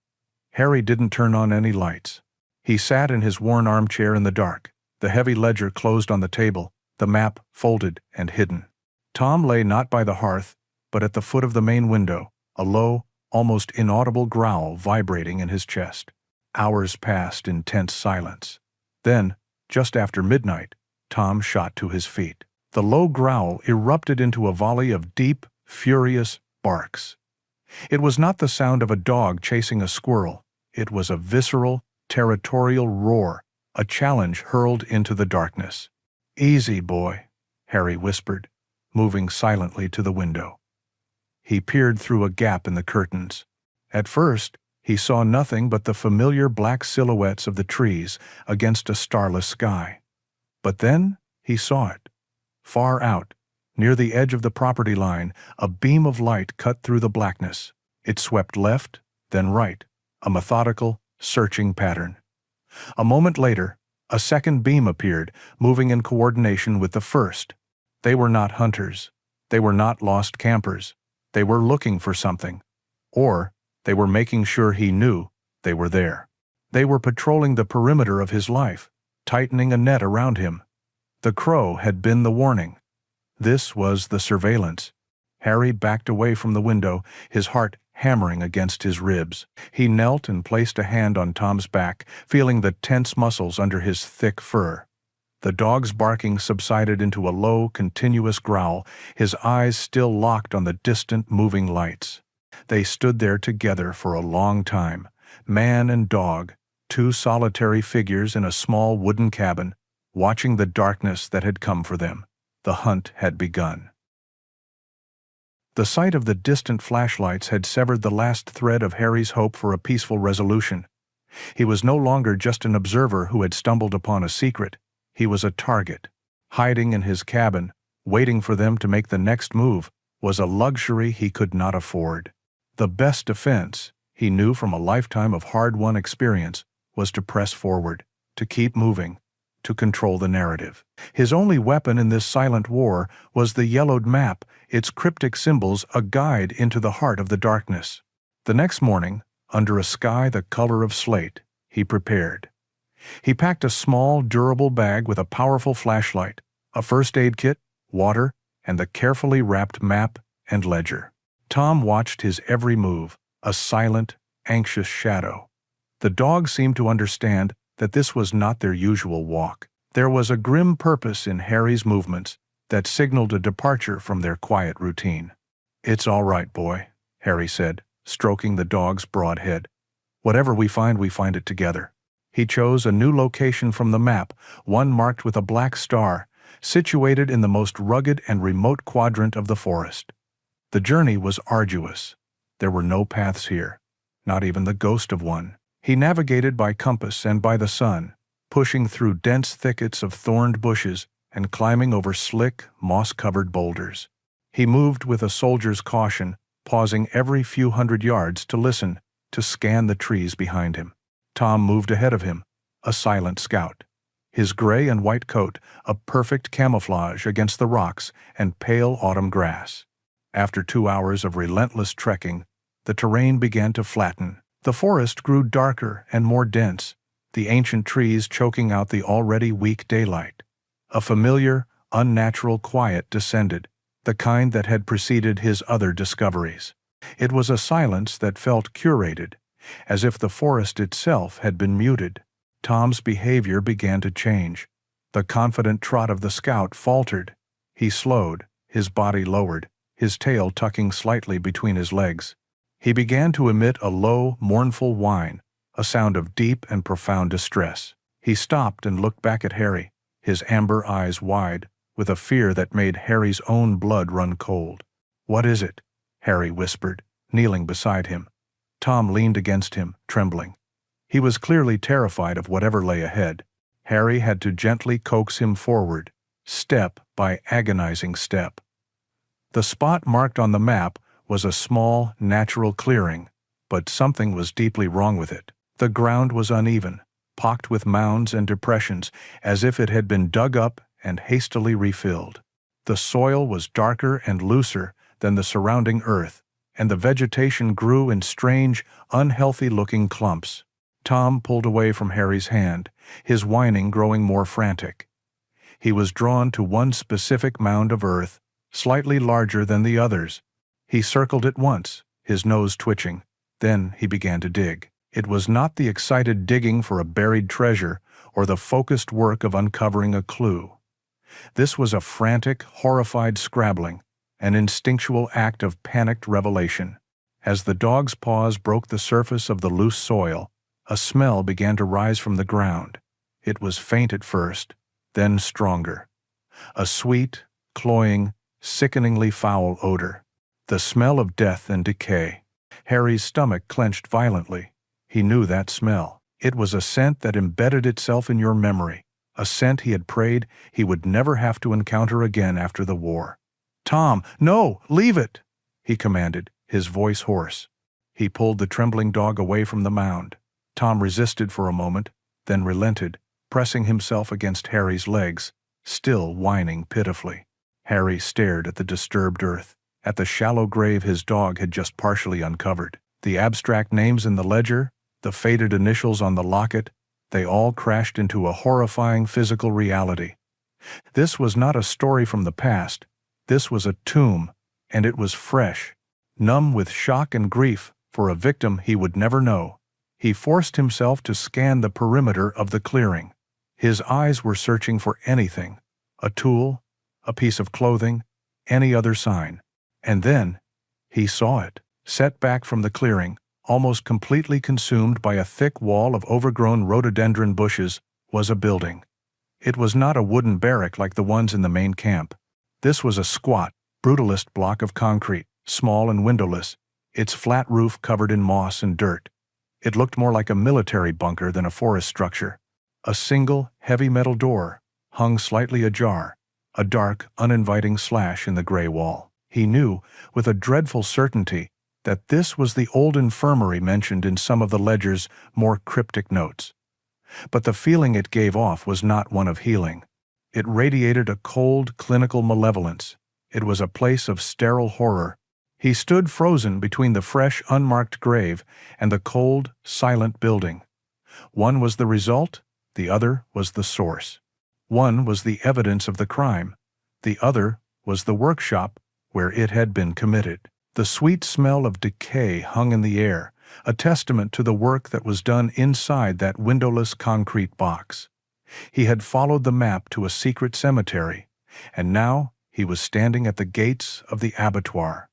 Harry didn't turn on any lights. He sat in his worn armchair in the dark, the heavy ledger closed on the table, the map folded and hidden. Tom lay not by the hearth, but at the foot of the main window, a low, almost inaudible growl vibrating in his chest. Hours passed in tense silence. Then, just after midnight, Tom shot to his feet. The low growl erupted into a volley of deep, furious barks. It was not the sound of a dog chasing a squirrel. It was a visceral, territorial roar, a challenge hurled into the darkness. "Easy, boy," Harry whispered, moving silently to the window. He peered through a gap in the curtains. At first, he saw nothing but the familiar black silhouettes of the trees against a starless sky. But then he saw it. Far out, near the edge of the property line, a beam of light cut through the blackness. It swept left, then right, a methodical, searching pattern. A moment later, a second beam appeared, moving in coordination with the first. They were not hunters. They were not lost campers. They were looking for something. Or they were making sure he knew they were there. They were patrolling the perimeter of his life, tightening a net around him. The crow had been the warning. This was the surveillance. Harry backed away from the window, his heart hammering against his ribs. He knelt and placed a hand on Tom's back, feeling the tense muscles under his thick fur. The dog's barking subsided into a low, continuous growl, his eyes still locked on the distant, moving lights. They stood there together for a long time, man and dog, 2 solitary figures in a small wooden cabin, watching the darkness that had come for them. The hunt had begun. The sight of the distant flashlights had severed the last thread of Harry's hope for a peaceful resolution. He was no longer just an observer who had stumbled upon a secret. He was a target. Hiding in his cabin, waiting for them to make the next move, was a luxury he could not afford. The best defense, he knew from a lifetime of hard-won experience, was to press forward, to keep moving, to control the narrative. His only weapon in this silent war was the yellowed map, its cryptic symbols a guide into the heart of the darkness. The next morning, under a sky the color of slate, he prepared. He packed a small, durable bag with a powerful flashlight, a first aid kit, water, and the carefully wrapped map and ledger. Tom watched his every move, a silent, anxious shadow. The dogs seemed to understand that this was not their usual walk. There was a grim purpose in Harry's movements that signaled a departure from their quiet routine. "It's all right, boy," Harry said, stroking the dog's broad head. "Whatever we find it together." He chose a new location from the map, one marked with a black star, situated in the most rugged and remote quadrant of the forest. The journey was arduous. There were no paths here, not even the ghost of one. He navigated by compass and by the sun, pushing through dense thickets of thorned bushes and climbing over slick, moss-covered boulders. He moved with a soldier's caution, pausing every few hundred yards to listen, to scan the trees behind him. Tom moved ahead of him, a silent scout. His gray and white coat, a perfect camouflage against the rocks and pale autumn grass. After 2 hours of relentless trekking, the terrain began to flatten. The forest grew darker and more dense, the ancient trees choking out the already weak daylight. A familiar, unnatural quiet descended, the kind that had preceded his other discoveries. It was a silence that felt curated, as if the forest itself had been muted. Tom's behavior began to change. The confident trot of the scout faltered. He slowed, his body lowered, his tail tucking slightly between his legs. He began to emit a low, mournful whine, a sound of deep and profound distress. He stopped and looked back at Harry, his amber eyes wide, with a fear that made Harry's own blood run cold. "What is it?" Harry whispered, kneeling beside him. Tom leaned against him, trembling. He was clearly terrified of whatever lay ahead. Harry had to gently coax him forward, step by agonizing step. The spot marked on the map was a small, natural clearing, but something was deeply wrong with it. The ground was uneven, pocked with mounds and depressions, as if it had been dug up and hastily refilled. The soil was darker and looser than the surrounding earth, and the vegetation grew in strange, unhealthy-looking clumps. Tom pulled away from Harry's hand, his whining growing more frantic. He was drawn to one specific mound of earth, slightly larger than the others. He circled it once, his nose twitching. Then he began to dig. It was not the excited digging for a buried treasure or the focused work of uncovering a clue. This was a frantic, horrified scrabbling, an instinctual act of panicked revelation. As the dog's paws broke the surface of the loose soil, a smell began to rise from the ground. It was faint at first, then stronger. A sweet, cloying, sickeningly foul odor. The smell of death and decay. Harry's stomach clenched violently. He knew that smell. It was a scent that embedded itself in your memory, a scent he had prayed he would never have to encounter again after the war. "Tom, no, leave it!" he commanded, his voice hoarse. He pulled the trembling dog away from the mound. Tom resisted for a moment, then relented, pressing himself against Harry's legs, still whining pitifully. Harry stared at the disturbed earth, at the shallow grave his dog had just partially uncovered. The abstract names in the ledger, the faded initials on the locket, they all crashed into a horrifying physical reality. This was not a story from the past. This was a tomb, and it was fresh. Numb with shock and grief for a victim he would never know, he forced himself to scan the perimeter of the clearing. His eyes were searching for anything, a tool, a piece of clothing, any other sign. And then he saw it. Set back from the clearing, almost completely consumed by a thick wall of overgrown rhododendron bushes, was a building. It was not a wooden barrack like the ones in the main camp. This was a squat, brutalist block of concrete, small and windowless, its flat roof covered in moss and dirt. It looked more like a military bunker than a forest structure. A single, heavy metal door hung slightly ajar, a dark, uninviting slash in the gray wall. He knew, with a dreadful certainty, that this was the old infirmary mentioned in some of the ledger's more cryptic notes. But the feeling it gave off was not one of healing. It radiated a cold, clinical malevolence. It was a place of sterile horror. He stood frozen between the fresh, unmarked grave and the cold, silent building. One was the result, the other was the source. One was the evidence of the crime, the other was the workshop where it had been committed. The sweet smell of decay hung in the air, a testament to the work that was done inside that windowless concrete box. He had followed the map to a secret cemetery, and now he was standing at the gates of the abattoir.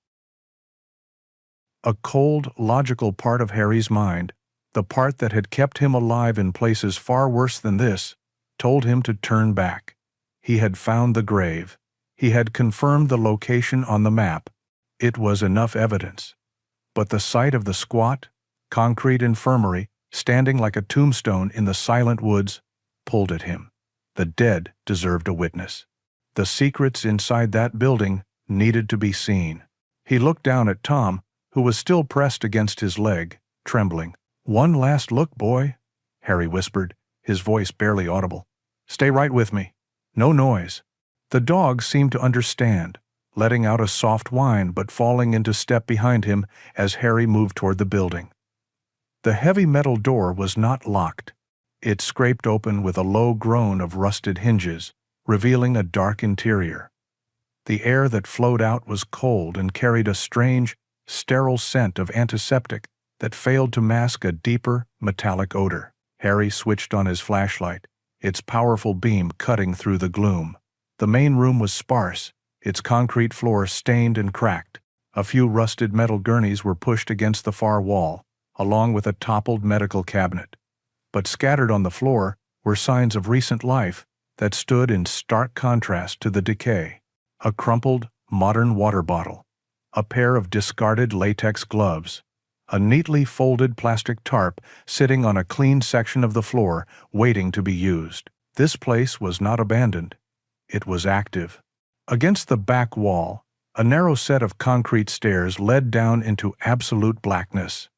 A cold, logical part of Harry's mind, the part that had kept him alive in places far worse than this, told him to turn back. He had found the grave. He had confirmed the location on the map. It was enough evidence. But the sight of the squat, concrete infirmary, standing like a tombstone in the silent woods, pulled at him. The dead deserved a witness. The secrets inside that building needed to be seen. He looked down at Tom, who was still pressed against his leg, trembling. "One last look, boy," Harry whispered, his voice barely audible. "Stay right with me. No noise." The dog seemed to understand, letting out a soft whine but falling into step behind him as Harry moved toward the building. The heavy metal door was not locked. It scraped open with a low groan of rusted hinges, revealing a dark interior. The air that flowed out was cold and carried a strange, sterile scent of antiseptic that failed to mask a deeper, metallic odor. Harry switched on his flashlight, its powerful beam cutting through the gloom. The main room was sparse, its concrete floor stained and cracked. A few rusted metal gurneys were pushed against the far wall, along with a toppled medical cabinet. But scattered on the floor were signs of recent life that stood in stark contrast to the decay. A crumpled, modern water bottle, a pair of discarded latex gloves, a neatly folded plastic tarp sitting on a clean section of the floor waiting to be used. This place was not abandoned. It was active. Against the back wall, a narrow set of concrete stairs led down into absolute blackness.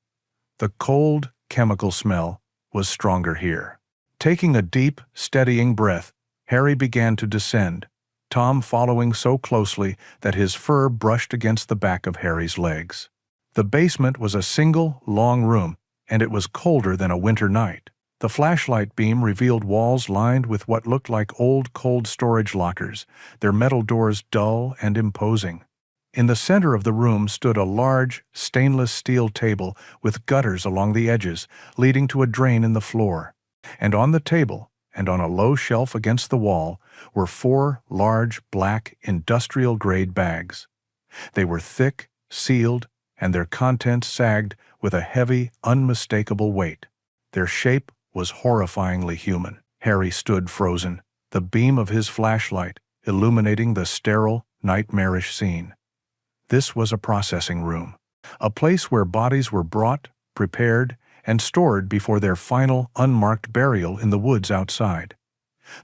The cold, chemical smell was stronger here. Taking a deep, steadying breath, Harry began to descend, Tom following so closely that his fur brushed against the back of Harry's legs. The basement was a single, long room, and it was colder than a winter night. The flashlight beam revealed walls lined with what looked like old cold storage lockers, their metal doors dull and imposing. In the center of the room stood a large, stainless steel table with gutters along the edges, leading to a drain in the floor. And on the table, and on a low shelf against the wall, were 4 large, black, industrial-grade bags. They were thick, sealed, and their contents sagged with a heavy, unmistakable weight. Their shape was horrifyingly human. Harry stood frozen, the beam of his flashlight illuminating the sterile, nightmarish scene. This was a processing room, a place where bodies were brought, prepared, and stored before their final, unmarked burial in the woods outside.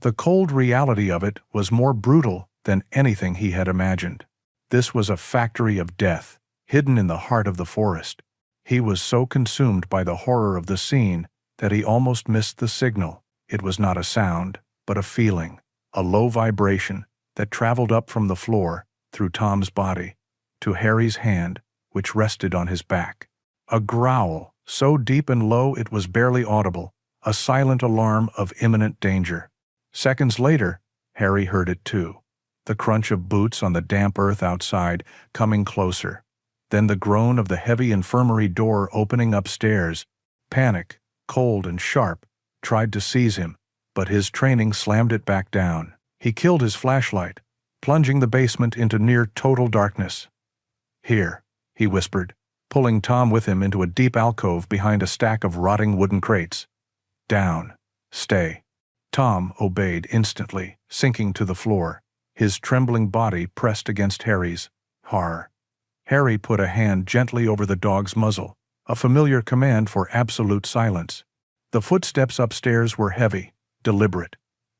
The cold reality of it was more brutal than anything he had imagined. This was a factory of death, hidden in the heart of the forest. He was so consumed by the horror of the scene that he almost missed the signal. It was not a sound, but a feeling, a low vibration that traveled up from the floor, through Tom's body, to Harry's hand, which rested on his back. A growl, so deep and low it was barely audible, a silent alarm of imminent danger. Seconds later, Harry heard it too. The crunch of boots on the damp earth outside, coming closer. Then the groan of the heavy infirmary door opening upstairs. Panic, cold and sharp, tried to seize him, but his training slammed it back down. He killed his flashlight, plunging the basement into near total darkness. "Here," he whispered, pulling Tom with him into a deep alcove behind a stack of rotting wooden crates. "Down. Stay." Tom obeyed instantly, sinking to the floor, his trembling body pressed against Harry's. Horror. Harry put a hand gently over the dog's muzzle, a familiar command for absolute silence. The footsteps upstairs were heavy, deliberate.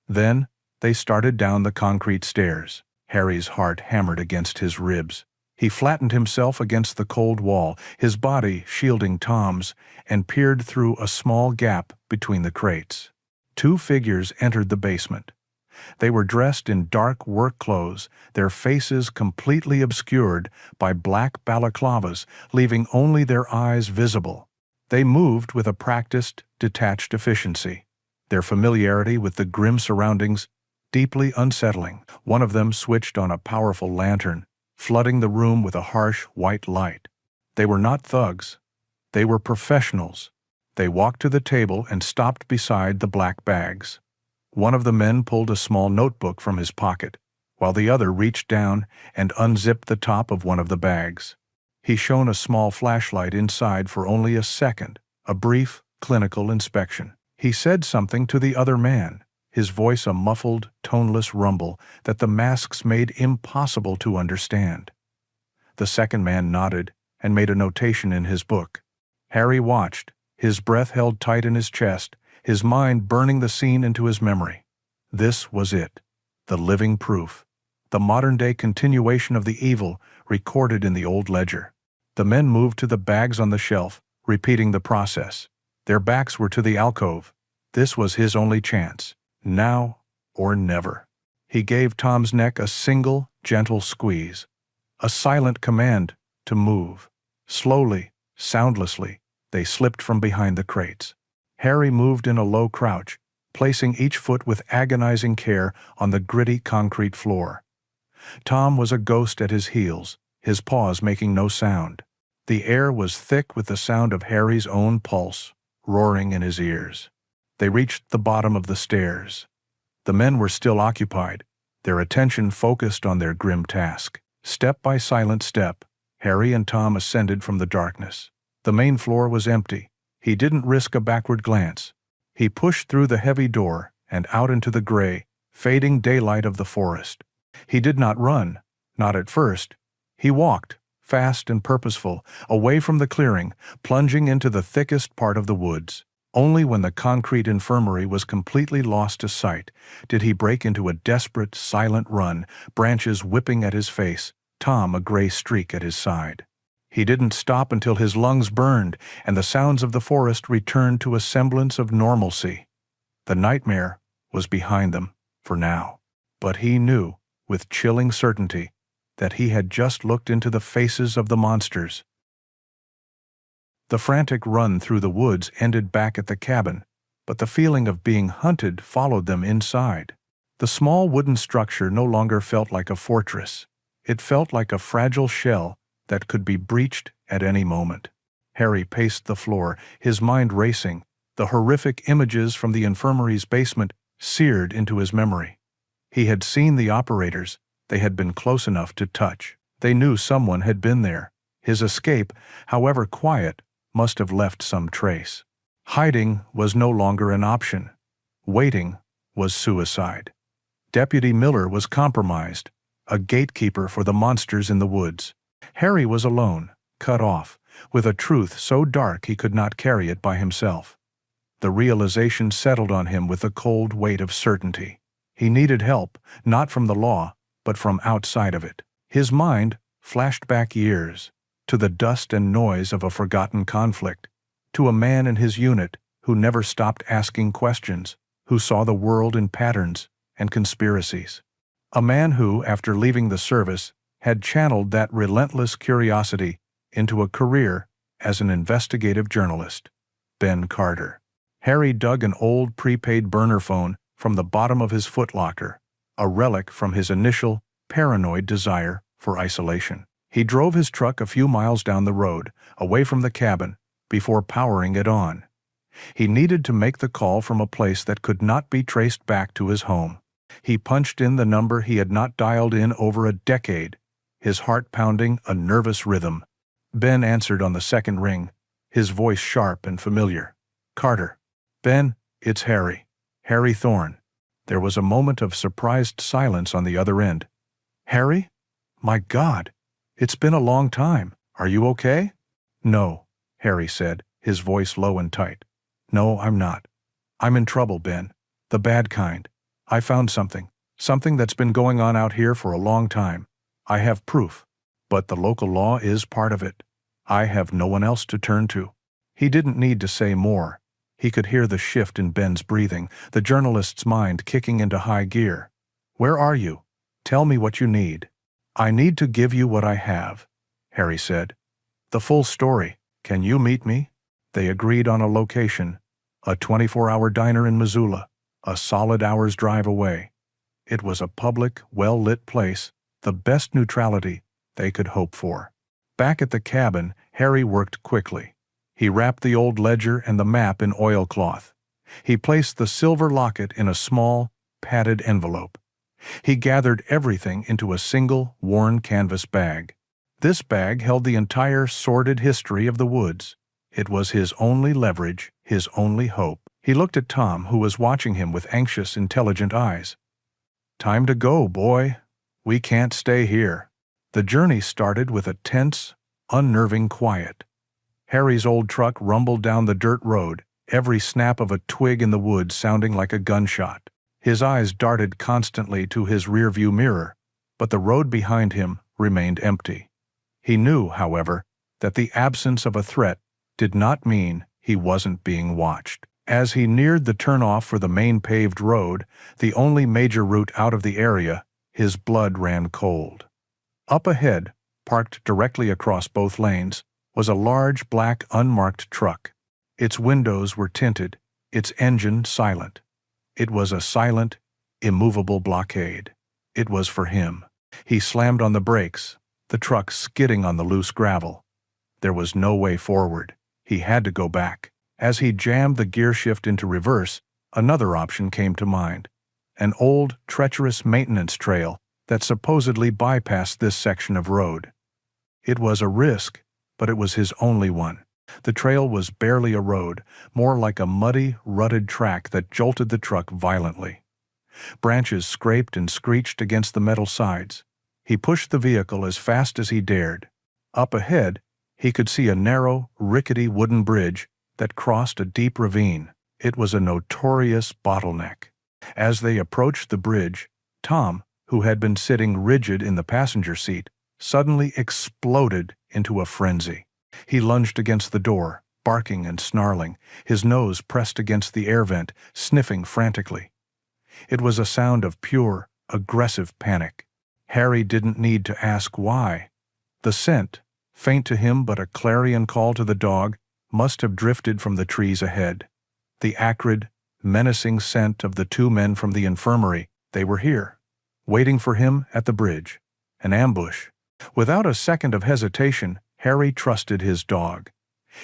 Then, they started down the concrete stairs. Harry's heart hammered against his ribs. He flattened himself against the cold wall, his body shielding Tom's, and peered through a small gap between the crates. Two figures entered the basement. They were dressed in dark work clothes, their faces completely obscured by black balaclavas, leaving only their eyes visible. They moved with a practiced, detached efficiency, their familiarity with the grim surroundings deeply unsettling. One of them switched on a powerful lantern, flooding the room with a harsh white light. They were not thugs. They were professionals. They walked to the table and stopped beside the black bags. One of the men pulled a small notebook from his pocket, while the other reached down and unzipped the top of one of the bags. He shone a small flashlight inside for only a second, a brief, clinical inspection. He said something to the other man, his voice a muffled, toneless rumble that the masks made impossible to understand. The second man nodded and made a notation in his book. Harry watched, his breath held tight in his chest, his mind burning the scene into his memory. This was it, the living proof, the modern-day continuation of the evil recorded in the old ledger. The men moved to the bags on the shelf, repeating the process. Their backs were to the alcove. This was his only chance. Now or never. He gave Tom's neck a single, gentle squeeze, a silent command to move. Slowly, soundlessly, they slipped from behind the crates. Harry moved in a low crouch, placing each foot with agonizing care on the gritty concrete floor. Tom was a ghost at his heels, his paws making no sound. The air was thick with the sound of Harry's own pulse, roaring in his ears. They reached the bottom of the stairs. The men were still occupied, their attention focused on their grim task. Step by silent step, Harry and Tom ascended from the darkness. The main floor was empty. He didn't risk a backward glance. He pushed through the heavy door and out into the gray, fading daylight of the forest. He did not run, not at first. He walked, fast and purposeful, away from the clearing, plunging into the thickest part of the woods. Only when the concrete infirmary was completely lost to sight did he break into a desperate, silent run, branches whipping at his face, Tom a gray streak at his side. He didn't stop until his lungs burned and the sounds of the forest returned to a semblance of normalcy. The nightmare was behind them, for now. But he knew, with chilling certainty, that he had just looked into the faces of the monsters. The frantic run through the woods ended back at the cabin, but the feeling of being hunted followed them inside. The small wooden structure no longer felt like a fortress. It felt like a fragile shell that could be breached at any moment. Harry paced the floor, his mind racing. The horrific images from the infirmary's basement seared into his memory. He had seen the operators. They had been close enough to touch. They knew someone had been there. His escape, however quiet, must have left some trace. Hiding was no longer an option. Waiting was suicide. Deputy Miller was compromised, a gatekeeper for the monsters in the woods. Harry was alone, cut off, with a truth so dark he could not carry it by himself. The realization settled on him with the cold weight of certainty. He needed help, not from the law, but from outside of it. His mind flashed back years, to the dust and noise of a forgotten conflict, to a man in his unit who never stopped asking questions, who saw the world in patterns and conspiracies. A man who, after leaving the service, had channeled that relentless curiosity into a career as an investigative journalist. Ben Carter. Harry dug an old prepaid burner phone from the bottom of his footlocker, a relic from his initial, paranoid desire for isolation. He drove his truck a few miles down the road, away from the cabin, before powering it on. He needed to make the call from a place that could not be traced back to his home. He punched in the number he had not dialed in over a decade, his heart pounding a nervous rhythm. Ben answered on the second ring, his voice sharp and familiar. "Carter." "Ben, it's Harry. Harry Thorne." There was a moment of surprised silence on the other end. "Harry? My God! It's been a long time. Are you okay?" "No," Harry said, his voice low and tight. "No, I'm not. I'm in trouble, Ben. The bad kind. I found something that's been going on out here for a long time. I have proof. But the local law is part of it. I have no one else to turn to." He didn't need to say more. He could hear the shift in Ben's breathing, the journalist's mind kicking into high gear. "Where are you? Tell me what you need." "I need to give you what I have," Harry said. "The full story. Can you meet me?" They agreed on a location, a 24-hour diner in Missoula, a solid hour's drive away. It was a public, well-lit place, the best neutrality they could hope for. Back at the cabin, Harry worked quickly. He wrapped the old ledger and the map in oilcloth. He placed the silver locket in a small, padded envelope. He gathered everything into a single, worn canvas bag. This bag held the entire sordid history of the woods. It was his only leverage, his only hope. He looked at Tom, who was watching him with anxious, intelligent eyes. "Time to go, boy. We can't stay here." The journey started with a tense, unnerving quiet. Harry's old truck rumbled down the dirt road, every snap of a twig in the woods sounding like a gunshot. His eyes darted constantly to his rearview mirror, but the road behind him remained empty. He knew, however, that the absence of a threat did not mean he wasn't being watched. As he neared the turnoff for the main paved road, the only major route out of the area, his blood ran cold. Up ahead, parked directly across both lanes, was a large black unmarked truck. Its windows were tinted, its engine silent. It was a silent, immovable blockade. It was for him. He slammed on the brakes, the truck skidding on the loose gravel. There was no way forward. He had to go back. As he jammed the gear shift into reverse, another option came to mind. An old, treacherous maintenance trail that supposedly bypassed this section of road. It was a risk, but it was his only one. The trail was barely a road, more like a muddy, rutted track that jolted the truck violently. Branches scraped and screeched against the metal sides. He pushed the vehicle as fast as he dared. Up ahead, he could see a narrow, rickety wooden bridge that crossed a deep ravine. It was a notorious bottleneck. As they approached the bridge, Tom, who had been sitting rigid in the passenger seat, suddenly exploded into a frenzy. He lunged against the door, barking and snarling, his nose pressed against the air vent, sniffing frantically. It was a sound of pure, aggressive panic. Harry didn't need to ask why. The scent, faint to him but a clarion call to the dog, must have drifted from the trees ahead. The acrid, menacing scent of the two men from the infirmary. They were here, waiting for him at the bridge. An ambush. Without a second of hesitation, Harry trusted his dog.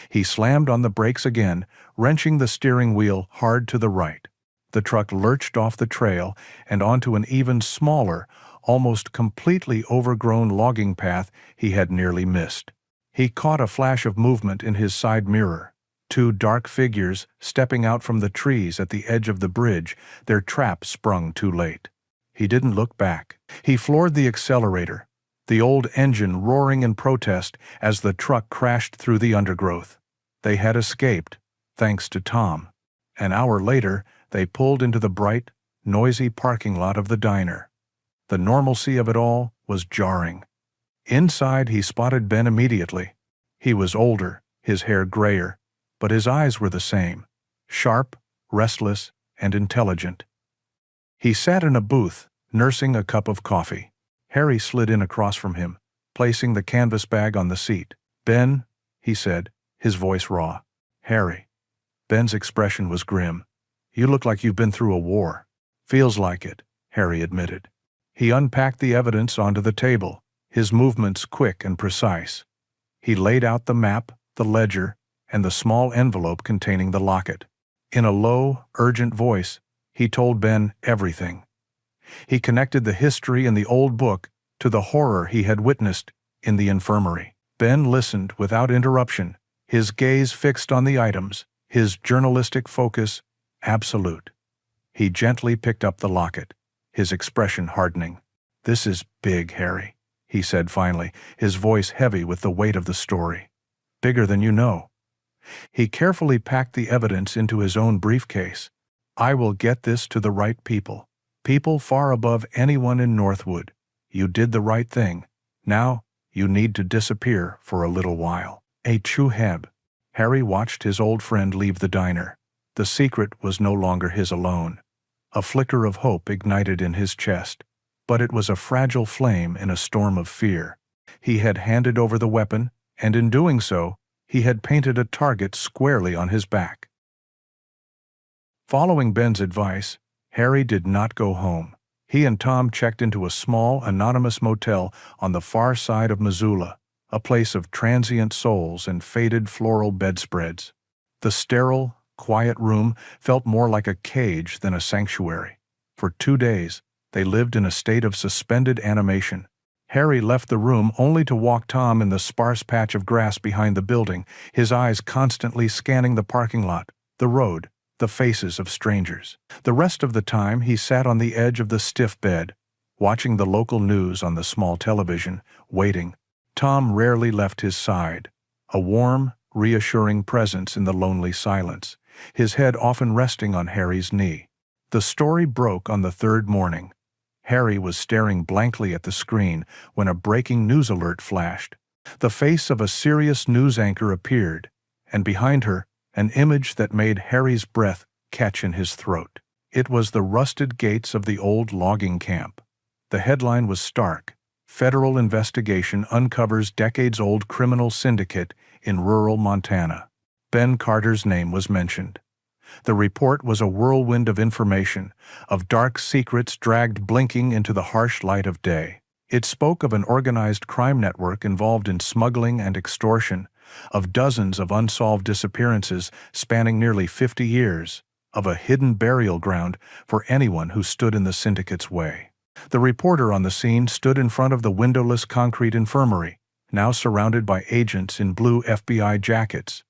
He slammed on the brakes again, wrenching the steering wheel hard to the right. The truck lurched off the trail and onto an even smaller, almost completely overgrown logging path he had nearly missed. He caught a flash of movement in his side mirror. Two dark figures stepping out from the trees at the edge of the bridge, their trap sprung too late. He didn't look back. He floored the accelerator, the old engine roaring in protest as the truck crashed through the undergrowth. They had escaped, thanks to Tom. An hour later, they pulled into the bright, noisy parking lot of the diner. The normalcy of it all was jarring. Inside, he spotted Ben immediately. He was older, his hair grayer, but his eyes were the same, sharp, restless, and intelligent. He sat in a booth, nursing a cup of coffee. Harry slid in across from him, placing the canvas bag on the seat. "Ben," he said, his voice raw. "Harry." Ben's expression was grim. "You look like you've been through a war." "Feels like it," Harry admitted. He unpacked the evidence onto the table, his movements quick and precise. He laid out the map, the ledger, and the small envelope containing the locket. In a low, urgent voice, he told Ben everything. He connected the history in the old book to the horror he had witnessed in the infirmary. Ben listened without interruption, his gaze fixed on the items, his journalistic focus absolute. He gently picked up the locket, his expression hardening. "This is big, Harry," he said finally, his voice heavy with the weight of the story. "Bigger than you know." He carefully packed the evidence into his own briefcase. "I will get this to the right people. People far above anyone in Northwood. You did the right thing. Now, you need to disappear for a little while." A true Heb. Harry watched his old friend leave the diner. The secret was no longer his alone. A flicker of hope ignited in his chest, but it was a fragile flame in a storm of fear. He had handed over the weapon, and in doing so, he had painted a target squarely on his back. Following Ben's advice, Harry did not go home. He and Tom checked into a small, anonymous motel on the far side of Missoula, a place of transient souls and faded floral bedspreads. The sterile, quiet room felt more like a cage than a sanctuary. For 2 days, they lived in a state of suspended animation. Harry left the room only to walk Tom in the sparse patch of grass behind the building, his eyes constantly scanning the parking lot, the road, the faces of strangers. The rest of the time he sat on the edge of the stiff bed, watching the local news on the small television, waiting. Tom rarely left his side, a warm, reassuring presence in the lonely silence, his head often resting on Harry's knee. The story broke on the 3rd morning. Harry was staring blankly at the screen when a breaking news alert flashed. The face of a serious news anchor appeared, and behind her, an image that made Harry's breath catch in his throat. It was the rusted gates of the old logging camp. The headline was stark: Federal investigation uncovers decades-old criminal syndicate in rural Montana. Ben Carter's name was mentioned. The report was a whirlwind of information, of dark secrets dragged blinking into the harsh light of day. It spoke of an organized crime network involved in smuggling and extortion, of dozens of unsolved disappearances spanning nearly 50 years, of a hidden burial ground for anyone who stood in the syndicate's way. The reporter on the scene stood in front of the windowless concrete infirmary, now surrounded by agents in blue FBI jackets.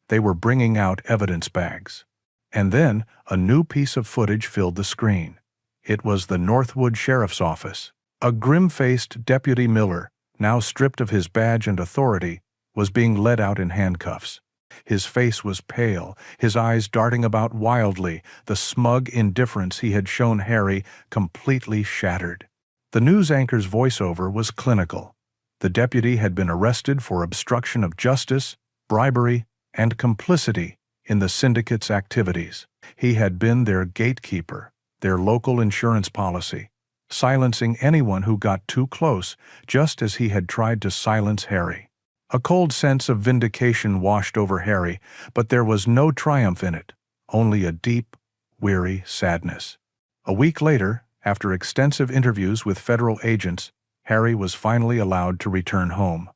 They were bringing out evidence bags. And then a new piece of footage filled the screen. It was the Northwood Sheriff's Office. A grim-faced Deputy Miller, now stripped of his badge and authority, was being led out in handcuffs. His face was pale, his eyes darting about wildly, the smug indifference he had shown Harry completely shattered. The news anchor's voiceover was clinical. The deputy had been arrested for obstruction of justice, bribery, and complicity in the syndicate's activities. He had been their gatekeeper, their local insurance policy, silencing anyone who got too close, just as he had tried to silence Harry. A cold sense of vindication washed over Harry, but there was no triumph in it, only a deep, weary sadness. A week later, after extensive interviews with federal agents, Harry was finally allowed to return home.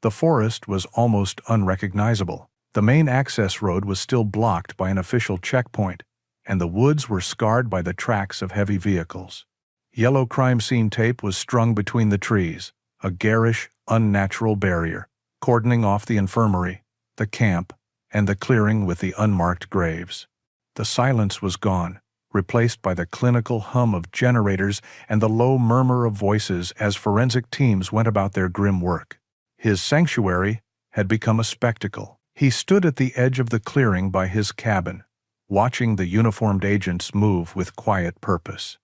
The forest was almost unrecognizable. The main access road was still blocked by an official checkpoint, and the woods were scarred by the tracks of heavy vehicles. Yellow crime scene tape was strung between the trees, a garish, unnatural barrier, cordoning off the infirmary, the camp, and the clearing with the unmarked graves. The silence was gone, replaced by the clinical hum of generators and the low murmur of voices as forensic teams went about their grim work. His sanctuary had become a spectacle. He stood at the edge of the clearing by his cabin, watching the uniformed agents move with quiet purpose.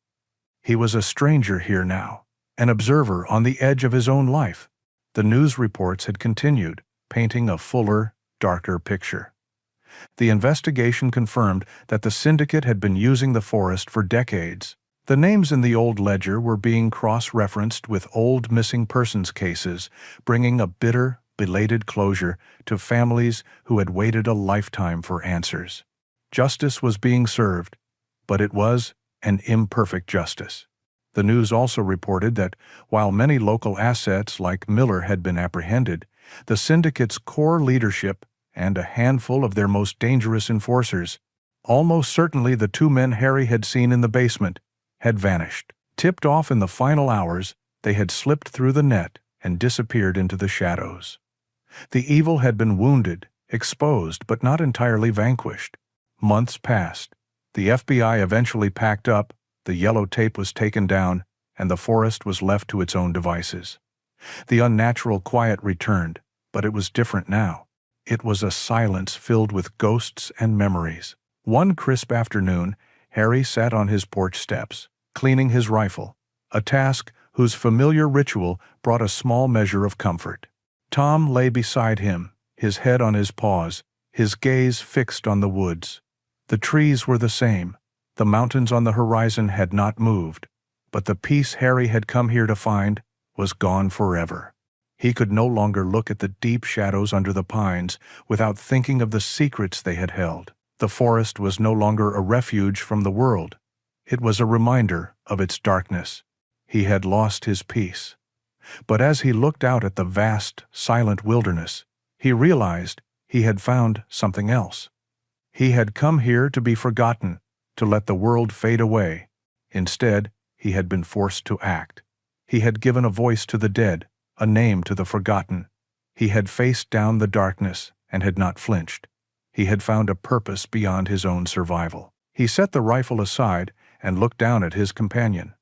He was a stranger here now, an observer on the edge of his own life. The news reports had continued, painting a fuller, darker picture. The investigation confirmed that the syndicate had been using the forest for decades. The names in the old ledger were being cross-referenced with old missing persons cases, bringing a bitter, belated closure to families who had waited a lifetime for answers. Justice was being served, but it was an imperfect justice. The news also reported that, while many local assets like Miller had been apprehended, the syndicate's core leadership and a handful of their most dangerous enforcers, almost certainly the 2 men Harry had seen in the basement, had vanished. Tipped off in the final hours, they had slipped through the net and disappeared into the shadows. The evil had been wounded, exposed, but not entirely vanquished. Months passed. The FBI eventually packed up, the yellow tape was taken down, and the forest was left to its own devices. The unnatural quiet returned, but it was different now. It was a silence filled with ghosts and memories. One crisp afternoon, Harry sat on his porch steps, cleaning his rifle, a task whose familiar ritual brought a small measure of comfort. Tom lay beside him, his head on his paws, his gaze fixed on the woods. The trees were the same. The mountains on the horizon had not moved. But the peace Harry had come here to find was gone forever. He could no longer look at the deep shadows under the pines without thinking of the secrets they had held. The forest was no longer a refuge from the world. It was a reminder of its darkness. He had lost his peace. But as he looked out at the vast, silent wilderness, he realized he had found something else. He had come here to be forgotten, to let the world fade away. Instead, he had been forced to act. He had given a voice to the dead, a name to the forgotten. He had faced down the darkness and had not flinched. He had found a purpose beyond his own survival. He set the rifle aside and looked down at his companion.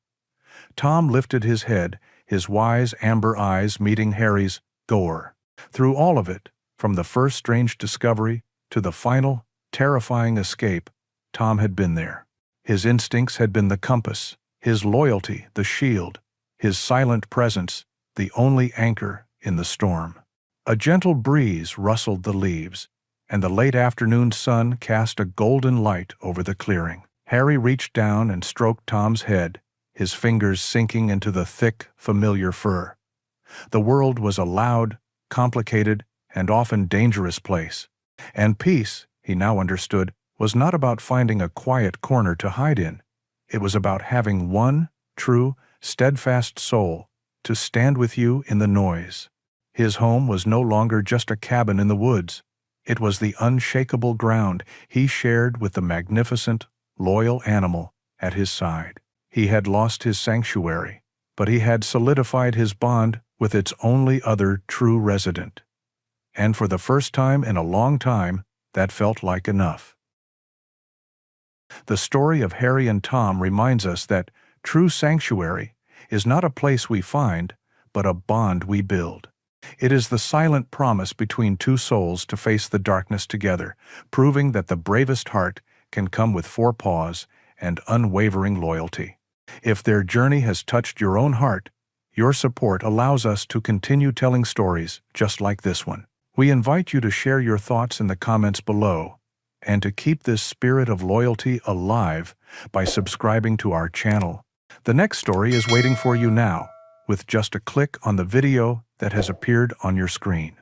Tom lifted his head, his wise amber eyes meeting Harry's. Gore. Through all of it, from the first strange discovery to the final, terrifying escape, Tom had been there. His instincts had been the compass, his loyalty the shield, his silent presence the only anchor in the storm. A gentle breeze rustled the leaves, and the late afternoon sun cast a golden light over the clearing. Harry reached down and stroked Tom's head, his fingers sinking into the thick, familiar fur. The world was a loud, complicated, and often dangerous place. And peace, he now understood, was not about finding a quiet corner to hide in. It was about having one true, steadfast soul to stand with you in the noise. His home was no longer just a cabin in the woods. It was the unshakable ground he shared with the magnificent, loyal animal at his side. He had lost his sanctuary, but he had solidified his bond with its only other true resident. And for the first time in a long time, that felt like enough. The story of Harry and Tom reminds us that true sanctuary is not a place we find, but a bond we build. It is the silent promise between two souls to face the darkness together, proving that the bravest heart can come with four paws and unwavering loyalty. If their journey has touched your own heart, your support allows us to continue telling stories just like this one. We invite you to share your thoughts in the comments below, and to keep this spirit of loyalty alive by subscribing to our channel. The next story is waiting for you now, with just a click on the video that has appeared on your screen.